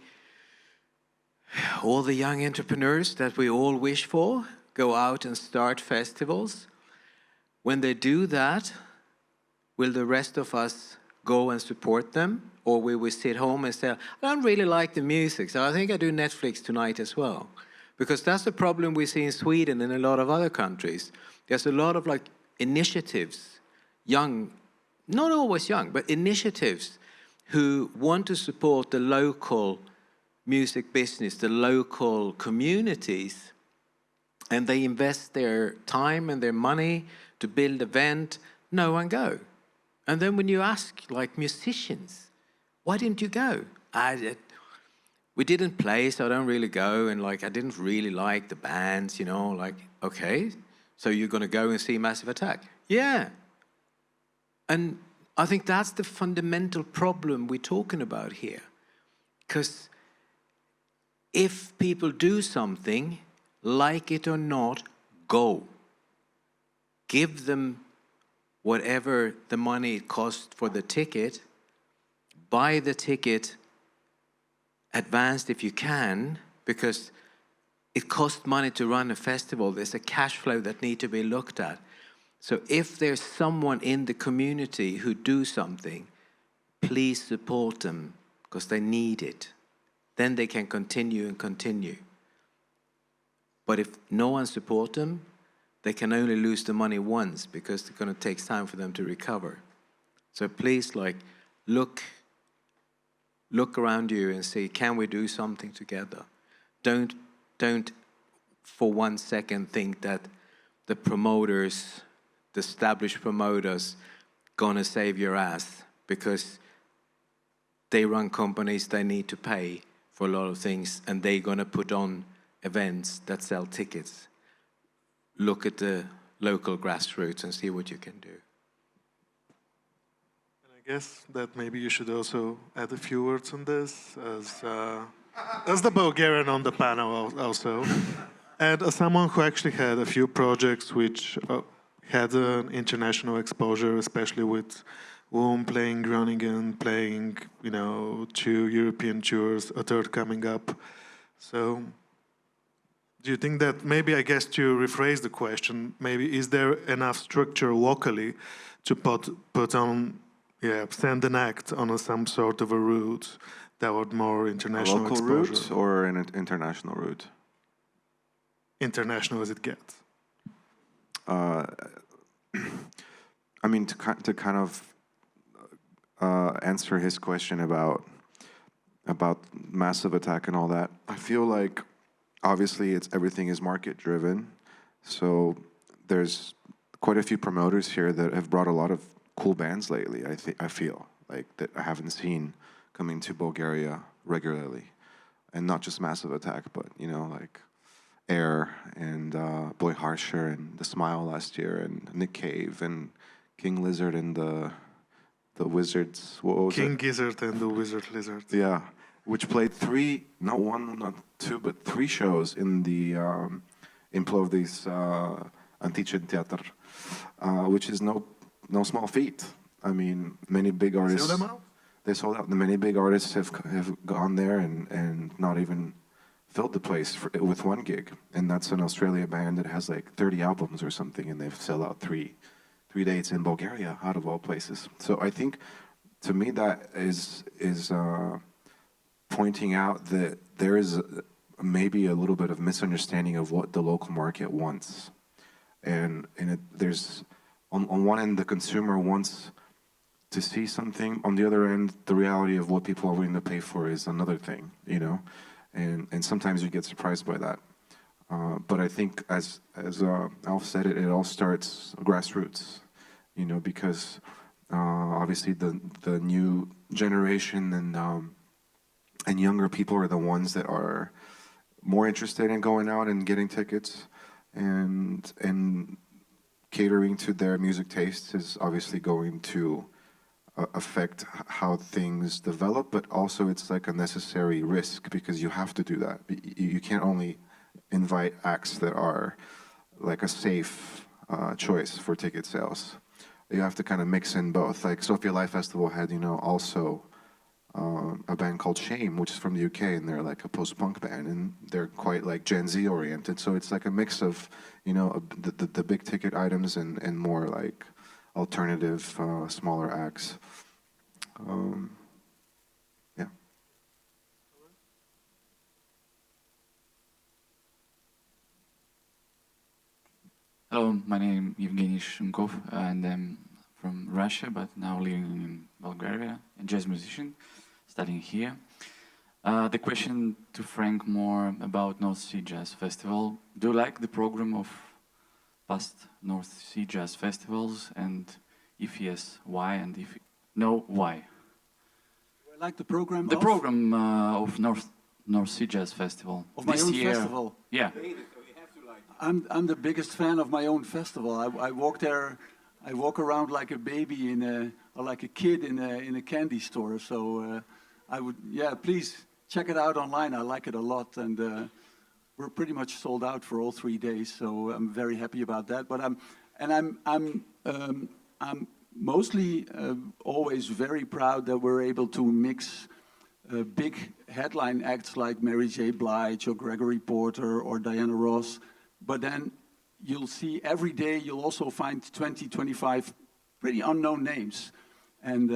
all the young entrepreneurs that we all wish for go out and start festivals. When they do that, will the rest of us go and support them? Or will we sit home and say, I don't really like the music, so I think I do Netflix tonight as well? Because that's the problem we see in Sweden and a lot of other countries. There's a lot of like initiatives, young, not always young, but initiatives who want to support the local music business, the local communities, and they invest their time and their money to build an event. No one go. And then when you ask like musicians, why didn't you go? We didn't play, so I don't really go, and like I didn't really like the bands, you know, like, okay, so you're going to go and see Massive Attack? Yeah. And I think that's the fundamental problem we're talking about here. Because if people do something, like it or not, go. Give them whatever the money it costs for the ticket. Buy the ticket advanced if you can, because it costs money to run a festival. There's a cash flow that needs to be looked at. So if there's someone in the community who do something, please support them, because they need it. Then they can continue and continue. But if no one supports them, they can only lose the money once, because it's going to take time for them to recover. So please, like, look around you and say, can we do something together? Don't for 1 second think that the promoters, the established promoters, gonna save your ass, because they run companies, they need to pay for a lot of things, and they're gonna put on events that sell tickets. Look at the local grassroots and see what you can do. I guess that maybe you should also add a few words on this, as the Bulgarian on the panel also, and as someone who actually had a few projects which had an international exposure, especially with playing Groningen, playing 2 European tours, a third coming up. So, do you think that maybe, I guess, to rephrase the question, maybe is there enough structure locally to put on, send an act on some sort of a route that would more international local exposure? route or an international route? International as it gets. I mean, to kind of answer his question about Massive Attack and all that, I feel like obviously everything is market driven. So there's quite a few promoters here that have brought a lot of cool bands lately. I feel like that I haven't seen coming to Bulgaria regularly, and not just Massive Attack, but like Air and Boy Harsher and The Smile last year, and Nick Cave and King Lizard and the Wizards. What was King it? Gizzard and the Wizard Lizard. Yeah, which played 3, not 1, not 2, but 3 shows in the in Plovdiv's Antichen Theater, which is no small feat. I mean, many big artists. Sold them out? They sold out. Many big artists have gone there and not even filled the place with one gig, and that's an Australia band that has like 30 albums or something, and they've sell out three dates in Bulgaria, out of all places. So I think, to me, that is pointing out that there is maybe a little bit of misunderstanding of what the local market wants, and there's on one end the consumer wants to see something, on the other end the reality of what people are willing to pay for is another thing, you know, and sometimes you get surprised by that. But I think, as Alf said, it all starts grassroots, you know, because obviously the new generation and younger people are the ones that are more interested in going out and getting tickets, and catering to their music tastes is obviously going to affect how things develop, but also it's like a necessary risk because you have to do that. You can't only invite acts that are like a safe choice for ticket sales. You have to kind of mix in both. Like Sofia Live Festival had, you know, also a band called Shame, which is from the UK, and they're like a post-punk band, and they're quite like Gen Z oriented. So it's like a mix of, you know, the big ticket items and more like alternative, smaller acts. Yeah. Hello, my name is Evgeny Shimkov, and I'm from Russia, but now living in Bulgaria, a jazz musician, studying here. The question to Frank more about North Sea Jazz Festival. Do you like the program of past North Sea Jazz Festivals? And if yes, why? And if no, why? Do I like the program? The program of North Sea Jazz Festival. Of my this own year. festival? Yeah. I'm the biggest fan of my own festival. I walk there, I walk around like a baby or like a kid in a candy store. So I would, yeah, please check it out online. I like it a lot, and we're pretty much sold out for all 3 days. So I'm very happy about that. But I'm mostly always very proud that we're able to mix big headline acts like Mary J. Blige or Gregory Porter or Diana Ross. But then you'll see every day, you'll also find 20, 25 pretty unknown names. And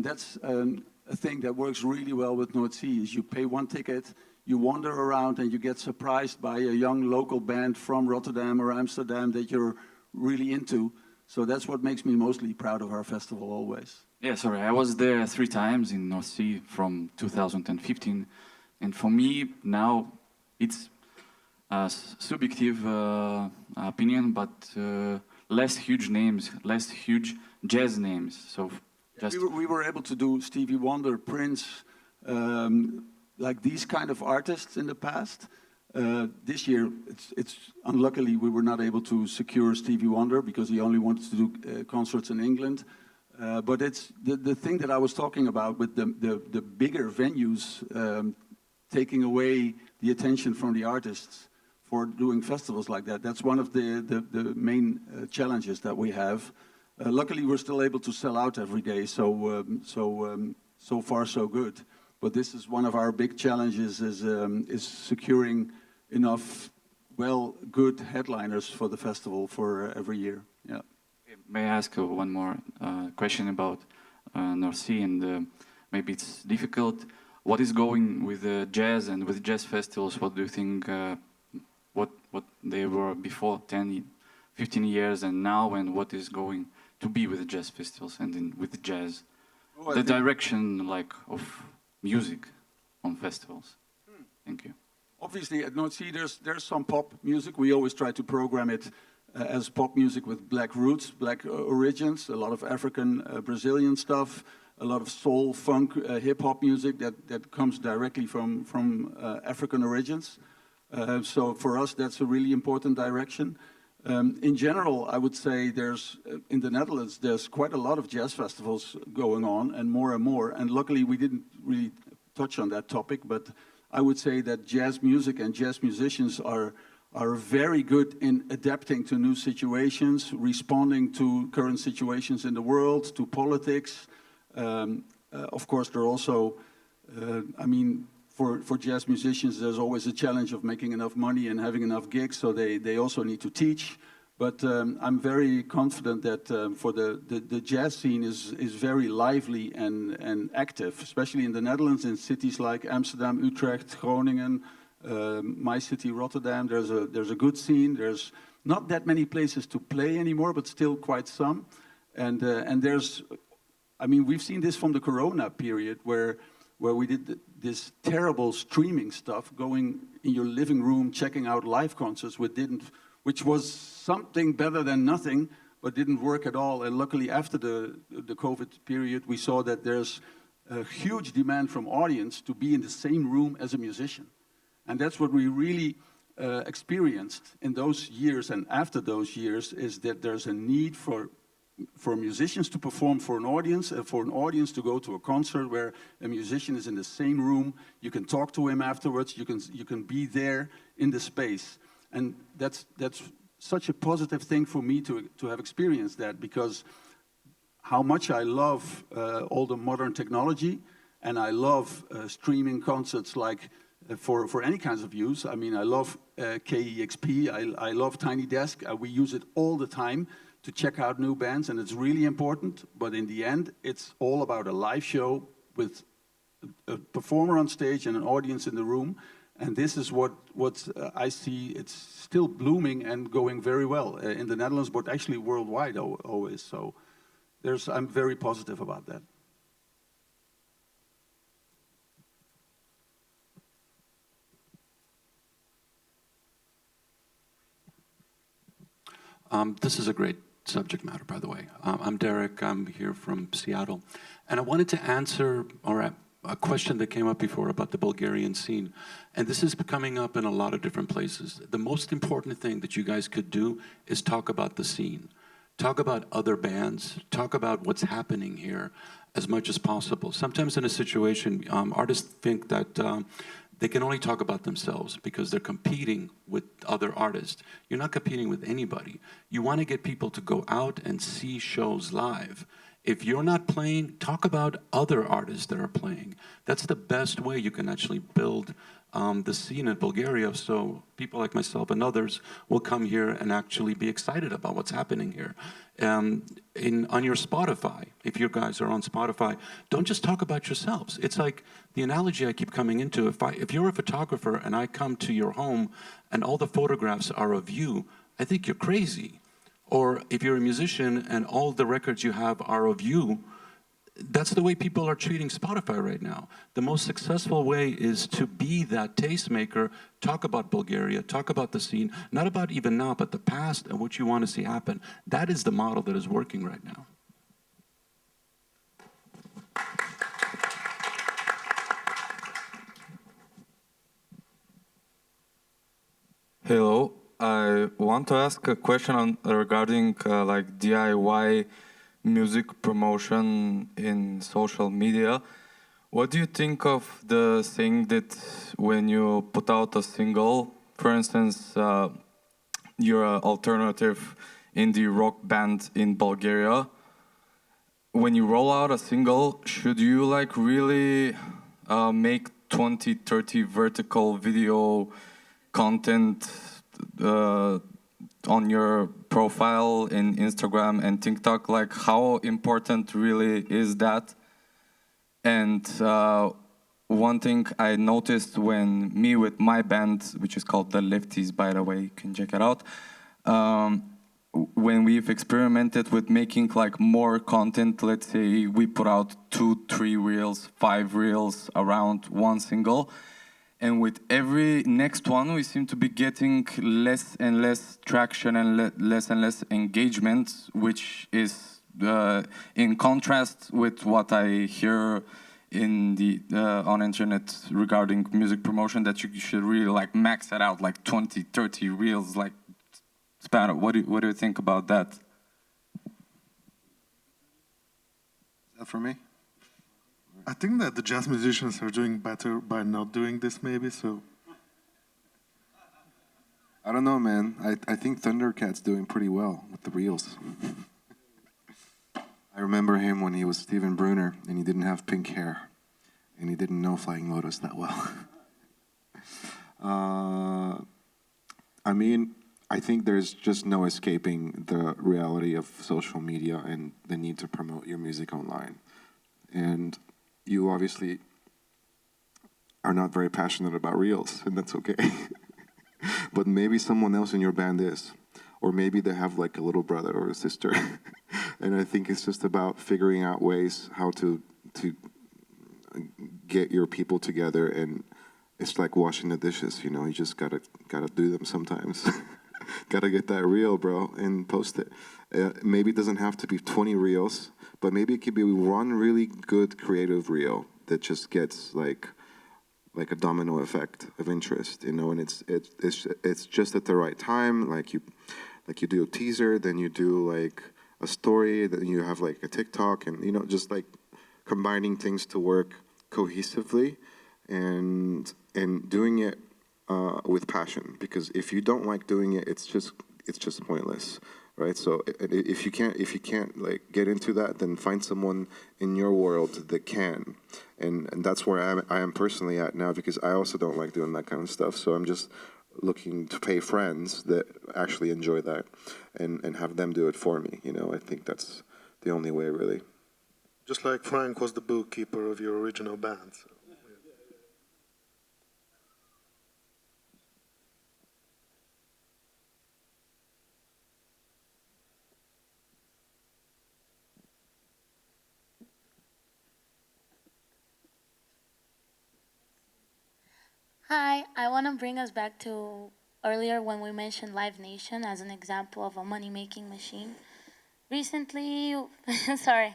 that's a thing that works really well with North Sea, is you pay one ticket, you wander around, and you get surprised by a young local band from Rotterdam or Amsterdam that you're really into. So that's what makes me mostly proud of our festival always. Yeah, sorry, I was there 3 times in North Sea from 2015. And for me, now, it's a subjective opinion, but less huge names, less huge jazz names. So just we were able to do Stevie Wonder, Prince, like these kind of artists in the past. This year, it's unluckily we were not able to secure Stevie Wonder because he only wanted to do concerts in England. But it's the thing that I was talking about with the bigger venues taking away the attention from the artists for doing festivals like that. That's one of the main challenges that we have. Luckily, we're still able to sell out every day, so far so good. But this is one of our big challenges: is securing enough good headliners for the festival for every year. Yeah. May I ask one more question about North Sea, and maybe it's difficult. What is going with jazz and with jazz festivals? What do you think? What they were before 10, 15 years and now, and what is going to be with the jazz festivals and with jazz? The direction of music on festivals. Thank you. Obviously, at North Sea, there's some pop music. We always try to program it as pop music with black roots, black origins, a lot of African, Brazilian stuff, a lot of soul, funk, hip-hop music that comes directly from African origins. So for us, that's a really important direction. In general, I would say in the Netherlands, there's quite a lot of jazz festivals going on, and more. And luckily, we didn't really touch on that topic, but I would say that jazz music and jazz musicians are very good in adapting to new situations, responding to current situations in the world, to politics. Of course, they're also, for jazz musicians, there's always a challenge of making enough money and having enough gigs, so they also need to teach. But I'm very confident that for the jazz scene is very lively and active, especially in the Netherlands, in cities like Amsterdam, Utrecht, Groningen, my city, Rotterdam. There's a good scene. There's not that many places to play anymore, but still quite some. And there's, I mean, we've seen this from the Corona period where we did this terrible streaming stuff, going in your living room, checking out live concerts, which was something better than nothing, but didn't work at all. And luckily, after the COVID period, we saw that there's a huge demand from audience to be in the same room as a musician. And that's what we really experienced in those years and after those years, is that there's a need for musicians to perform for an audience, and for an audience to go to a concert where a musician is in the same room. You can talk to him afterwards. You can be there in the space. And that's such a positive thing for me to have experienced that, because how much I love all the modern technology, and I love streaming concerts like for any kinds of use. I mean, I love KEXP, I love Tiny Desk. We use it all the time to check out new bands, and it's really important. But in the end, it's all about a live show with a performer on stage and an audience in the room. And this is what I see. It's still blooming and going very well in the Netherlands, but actually worldwide always. So I'm very positive about that. This is a great subject matter, by the way. I'm Derek. I'm here from Seattle. And I wanted to answer a question that came up before about the Bulgarian scene. And this is coming up in a lot of different places. The most important thing that you guys could do is talk about the scene. Talk about other bands. Talk about what's happening here as much as possible. Sometimes in a situation, artists think that they can only talk about themselves because they're competing with other artists. You're not competing with anybody. You want to get people to go out and see shows live. If you're not playing, talk about other artists that are playing. That's the best way you can actually build the scene in Bulgaria, so people like myself and others will come here and actually be excited about what's happening here. On your Spotify, if you guys are on Spotify, don't just talk about yourselves. It's like the analogy I keep coming into. If you're a photographer and I come to your home and all the photographs are of you, I think you're crazy. Or if you're a musician and all the records you have are of you, that's the way people are treating Spotify right now. The most successful way is to be that tastemaker, talk about Bulgaria, talk about the scene, not about even now, but the past and what you want to see happen. That is the model that is working right now. Hello. I want to ask a question regarding like DIY music promotion in social media. What do you think of the thing that when you put out a single, for instance, you're an alternative indie rock band in Bulgaria, when you roll out a single, should you like really make 20, 30 vertical video content on your profile in Instagram and TikTok? Like, how important really is that? And one thing I noticed when me with my band, which is called The Lefties, by the way, you can check it out, when we've experimented with making like more content, let's say we put out 2, 3 reels, 5 reels around one single, and with every next one, we seem to be getting less and less traction and less engagement, which is in contrast with what I hear in the on internet regarding music promotion, that you should really like max it out, like 20, 30 reels, like span. What do you think about that? Is that for me? I think that the jazz musicians are doing better by not doing this, maybe, so... I don't know, man. I think Thundercat's doing pretty well with the reels. I remember him when he was Steven Brunner and he didn't have pink hair. and he didn't know Flying Lotus that well. I mean, I think there's just no escaping the reality of social media and the need to promote your music online. And you obviously are not very passionate about reels, and that's okay. But maybe someone else in your band is. Or maybe they have like a little brother or a sister. And I think it's just about figuring out ways how to get your people together, and it's like washing the dishes, you know, you just gotta do them sometimes. Gotta get that reel, bro, and post it. Maybe it doesn't have to be 20 reels, but maybe it could be one really good creative reel that just gets like a domino effect of interest, you know, and it's just at the right time. Like you do a teaser, then you do like a story, then you have like a TikTok, and you know, just like combining things to work cohesively and doing it with passion. Because if you don't like doing it, it's just pointless, right? So if you can't like get into that, then find someone in your world that can, and that's where I am personally at now, because I also don't like doing that kind of stuff. So I'm just looking to pay friends that actually enjoy that and have them do it for me. You know, I think that's the only way, really. Just like Frank was the bookkeeper of your original band. So. Hi, I want to bring us back to earlier when we mentioned Live Nation as an example of a money-making machine. Recently, sorry,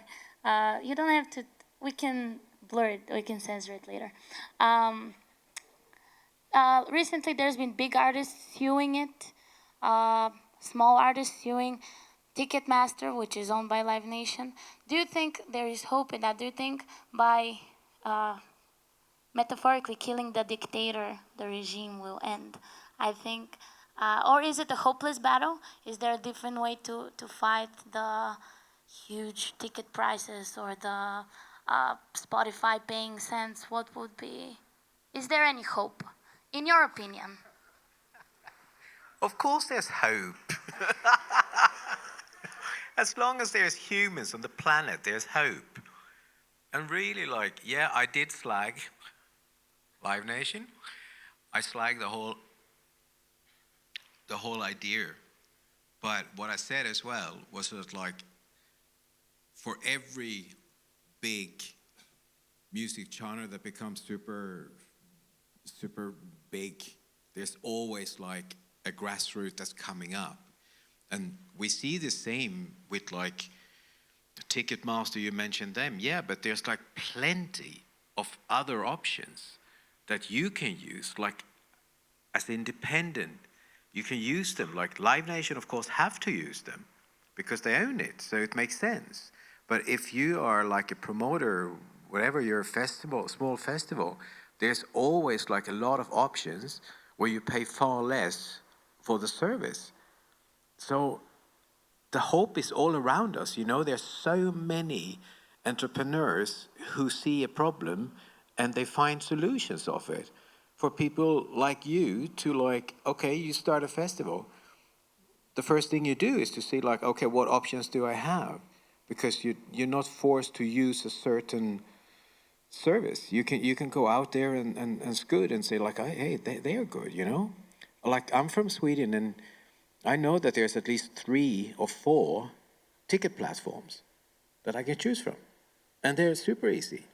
you don't have to, we can blur it, we can censor it later. Recently, there's been big artists suing it, small artists suing Ticketmaster, which is owned by Live Nation. Do you think there is hope in that? Do you think by metaphorically killing the dictator, the regime will end? I think, or is it a hopeless battle? Is there a different way to fight the huge ticket prices or the Spotify paying cents? What would be, is there any hope, in your opinion? Of course there's hope. As long as there's humans on the planet, there's hope. And really, like, yeah, I did slag Live Nation. I slagged the whole idea. But what I said as well was that, like, for every big music genre that becomes super big, there's always like a grassroots that's coming up. And we see the same with like Ticketmaster, you mentioned them. Yeah, but there's like plenty of other options that you can use, like as independent. You can use them, like Live Nation, of course, have to use them because they own it, so it makes sense. But if you are like a promoter, whatever, you're a festival, small festival, there's always like a lot of options where you pay far less for the service. So the hope is all around us. You know, there's so many entrepreneurs who see a problem and they find solutions of it. For people like you to like, okay, you start a festival. The first thing you do is to see like, okay, what options do I have? Because you're not forced to use a certain service. You can go out there and it's good and say like, hey, they are good, you know? Like I'm from Sweden and I know that there's at least 3 or 4 ticket platforms that I can choose from. And they're super easy.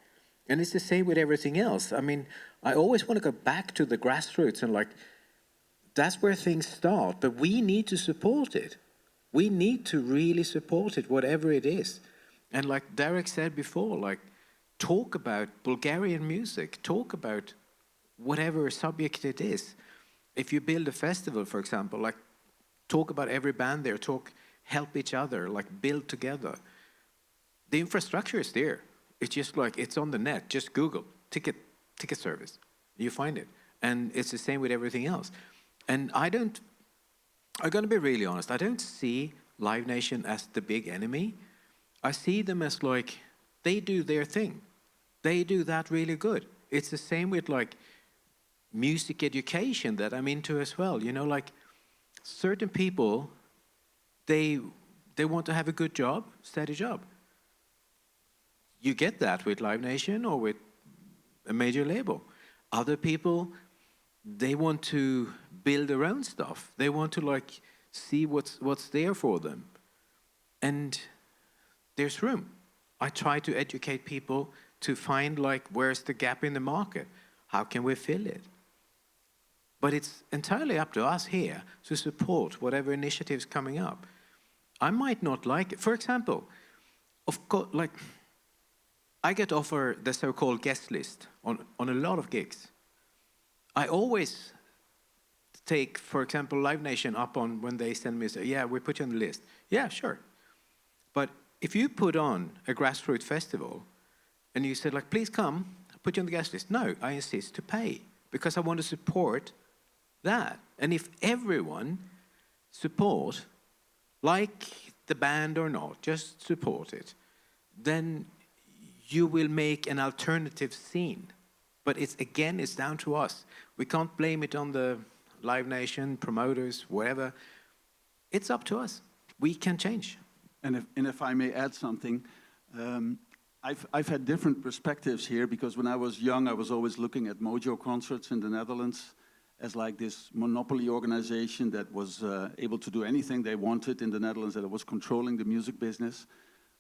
And it's the same with everything else. I mean, I always want to go back to the grassroots and like, that's where things start, but we need to support it. We need to really support it, whatever it is. And like Derek said before, like, talk about Bulgarian music, talk about whatever subject it is. If you build a festival, for example, like, talk about every band there, help each other, like, build together. The infrastructure is there. It's just like, it's on the net. Just Google ticket service. You find it. And it's the same with everything else. And I'm going to be really honest, I don't see Live Nation as the big enemy. I see them as like, they do their thing. They do that really good. It's the same with like music education that I'm into as well. You know, like certain people, they want to have a good job, steady job. You get that with Live Nation or with a major label. Other people, they want to build their own stuff. They want to like see what's there for them. And there's room. I try to educate people to find like where's the gap in the market? How can we fill it? But it's entirely up to us here to support whatever initiatives coming up. I might not like it. For example, of course, like I get offered the so-called guest list on a lot of gigs. I always take, for example, Live Nation up on when they send me, say, yeah, we put you on the list. Yeah, sure. But if you put on a grassroots festival and you said, like, please come, I'll put you on the guest list. No, I insist to pay because I want to support that. And if everyone support, like the band or not, just support it, then you will make an alternative scene. But it's down to us. We can't blame it on the Live Nation, promoters, whatever. It's up to us. We can change. And if I may add something, I've had different perspectives here because when I was young, I was always looking at Mojo Concerts in the Netherlands as like this monopoly organization that was able to do anything they wanted in the Netherlands, that it was controlling the music business.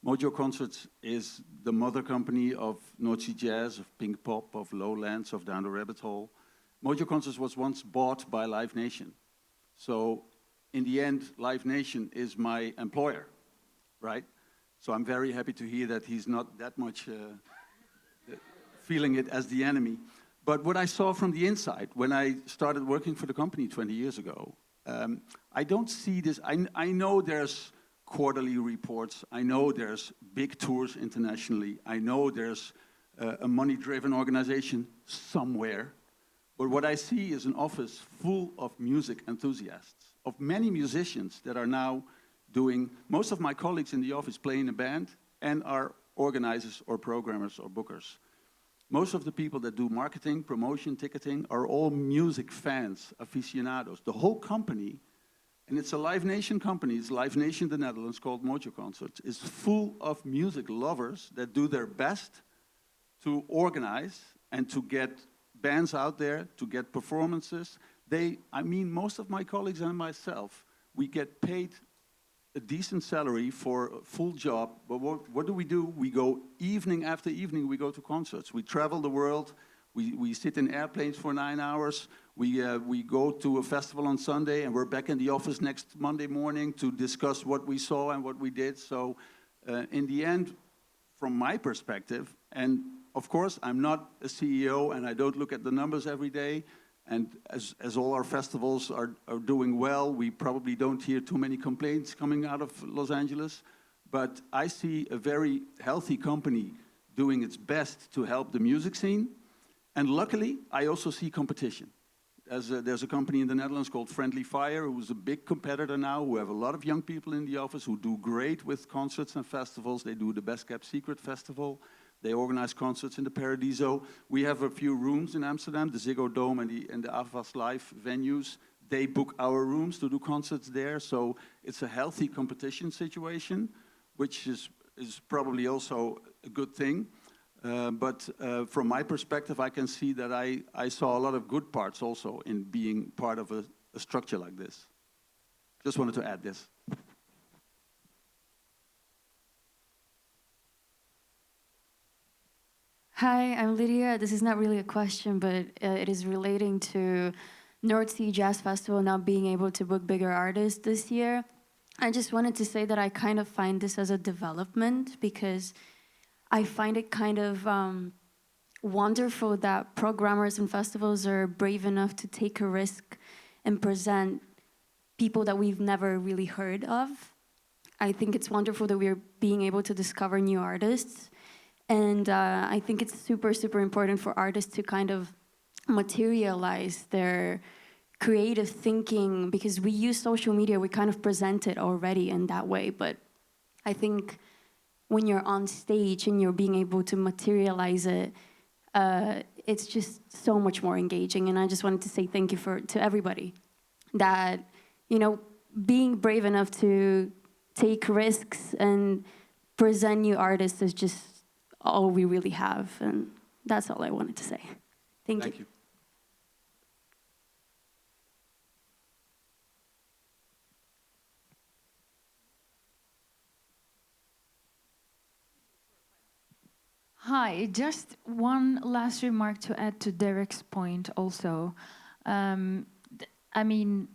Mojo Concerts is the mother company of North Sea Jazz, of Pink Pop, of Lowlands, of Down the Rabbit Hole. Mojo Concerts was once bought by Live Nation. So in the end, Live Nation is my employer, right? So I'm very happy to hear that he's not that much feeling it as the enemy. But what I saw from the inside, when I started working for the company 20 years ago, I don't see this. I know there's quarterly reports. I know there's big tours internationally. I know there's a money-driven organization somewhere. But what I see is an office full of music enthusiasts, of many musicians that are now doing, most of my colleagues in the office play in a band and are organizers or programmers or bookers. Most of the people that do marketing, promotion, ticketing are all music fans, aficionados. The whole company, and it's a Live Nation company, it's Live Nation the Netherlands called Mojo Concerts, is full of music lovers that do their best to organize and to get bands out there, to get performances. Most of my colleagues and myself, we get paid a decent salary for a full job, but what do? We go evening after evening, we go to concerts. We travel the world, we sit in airplanes for 9 hours, we go to a festival on Sunday, and we're back in the office next Monday morning to discuss what we saw and what we did. So in the end, from my perspective, and of course, I'm not a CEO and I don't look at the numbers every day, and as all our festivals are doing well, we probably don't hear too many complaints coming out of Los Angeles. But I see a very healthy company doing its best to help the music scene. And luckily, I also see competition. There's a company in the Netherlands called Friendly Fire, who's a big competitor now, who have a lot of young people in the office who do great with concerts and festivals. They do the Best Kept Secret Festival. They organize concerts in the Paradiso. We have a few rooms in Amsterdam, the Ziggo Dome and the Avas Live venues. They book our rooms to do concerts there. So it's a healthy competition situation, which is probably also a good thing. But from my perspective, I can see that I saw a lot of good parts also in being part of a structure like this. Just wanted to add this. Hi, I'm Lydia. This is not really a question, but it is relating to North Sea Jazz Festival not being able to book bigger artists this year. I just wanted to say that I kind of find this as a development because I find it kind of wonderful that programmers and festivals are brave enough to take a risk and present people that we've never really heard of. I think it's wonderful that we're being able to discover new artists. And I think it's super, super important for artists to kind of materialize their creative thinking because we use social media, we kind of present it already in that way. But I think when you're on stage and you're being able to materialize it, it's just so much more engaging. And I just wanted to say thank you to everybody that, you know, being brave enough to take risks and present new artists is just all we really have. And that's all I wanted to say. Thank you. Hi, just one last remark to add to Derek's point also. I mean,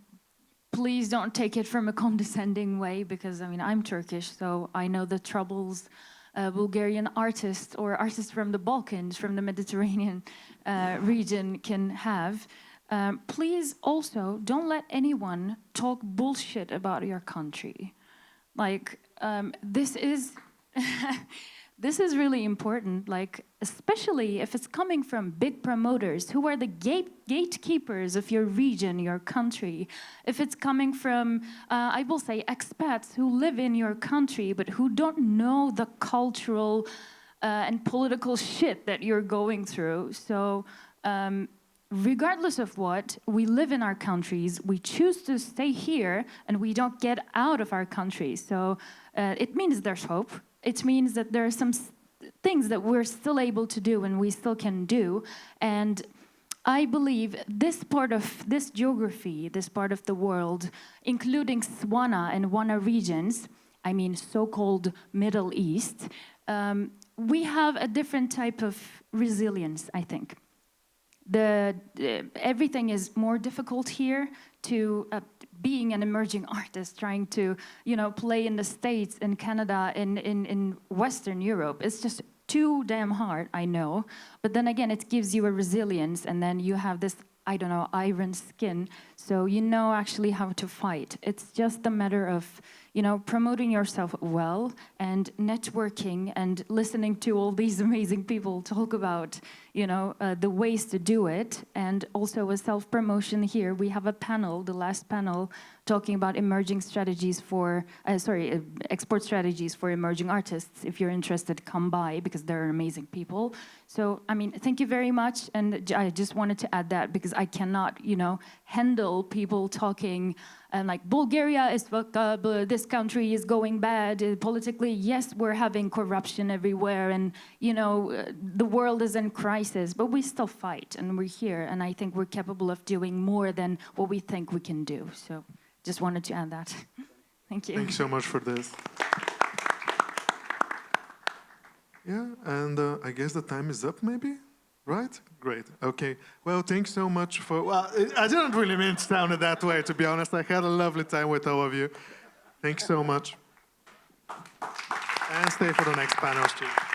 please don't take it from a condescending way, because, I mean, I'm Turkish, so I know the troubles Bulgarian artists or artists from the Balkans, from the Mediterranean region can have. Please also don't let anyone talk bullshit about your country. Like, this is... This is really important, like, especially if it's coming from big promoters who are the gatekeepers of your region, your country. If it's coming from, I will say, expats who live in your country but who don't know the cultural and political shit that you're going through. So regardless of what, we live in our countries, we choose to stay here, and we don't get out of our country. So it means there's hope. It means that there are some things that we're still able to do and we still can do. And I believe this part of this geography, this part of the world, including Swana and Wana regions, I mean so-called Middle East, we have a different type of resilience, I think. Everything is more difficult here to being an emerging artist, trying to, you know, play in the States, in Canada, in Western Europe. It's just too damn hard, I know. But then again, it gives you a resilience, and then you have this, I don't know, iron skin, so you know actually how to fight. It's just a matter of, you know, promoting yourself well and networking and listening to all these amazing people talk about, you know, the ways to do it. And also a self-promotion here. We have a panel, the last panel, talking about emerging strategies for, export strategies for emerging artists. If you're interested, come by, because there are amazing people. So, I mean, thank you very much. And I just wanted to add that, because I cannot, you know, handle people talking and like, Bulgaria is fucked up, this country is going bad politically. Yes, we're having corruption everywhere, and, you know, the world is in crisis, but we still fight, and we're here, and I think we're capable of doing more than what we think we can do. So just wanted to add that. Thank you. Thank you so much for this. Yeah, and I guess the time is up, maybe? Right? Great. Okay. Well, thanks so much for... Well, I didn't really mean to sound it that way, to be honest. I had a lovely time with all of you. Thanks so much. And stay for the next panel, Steve.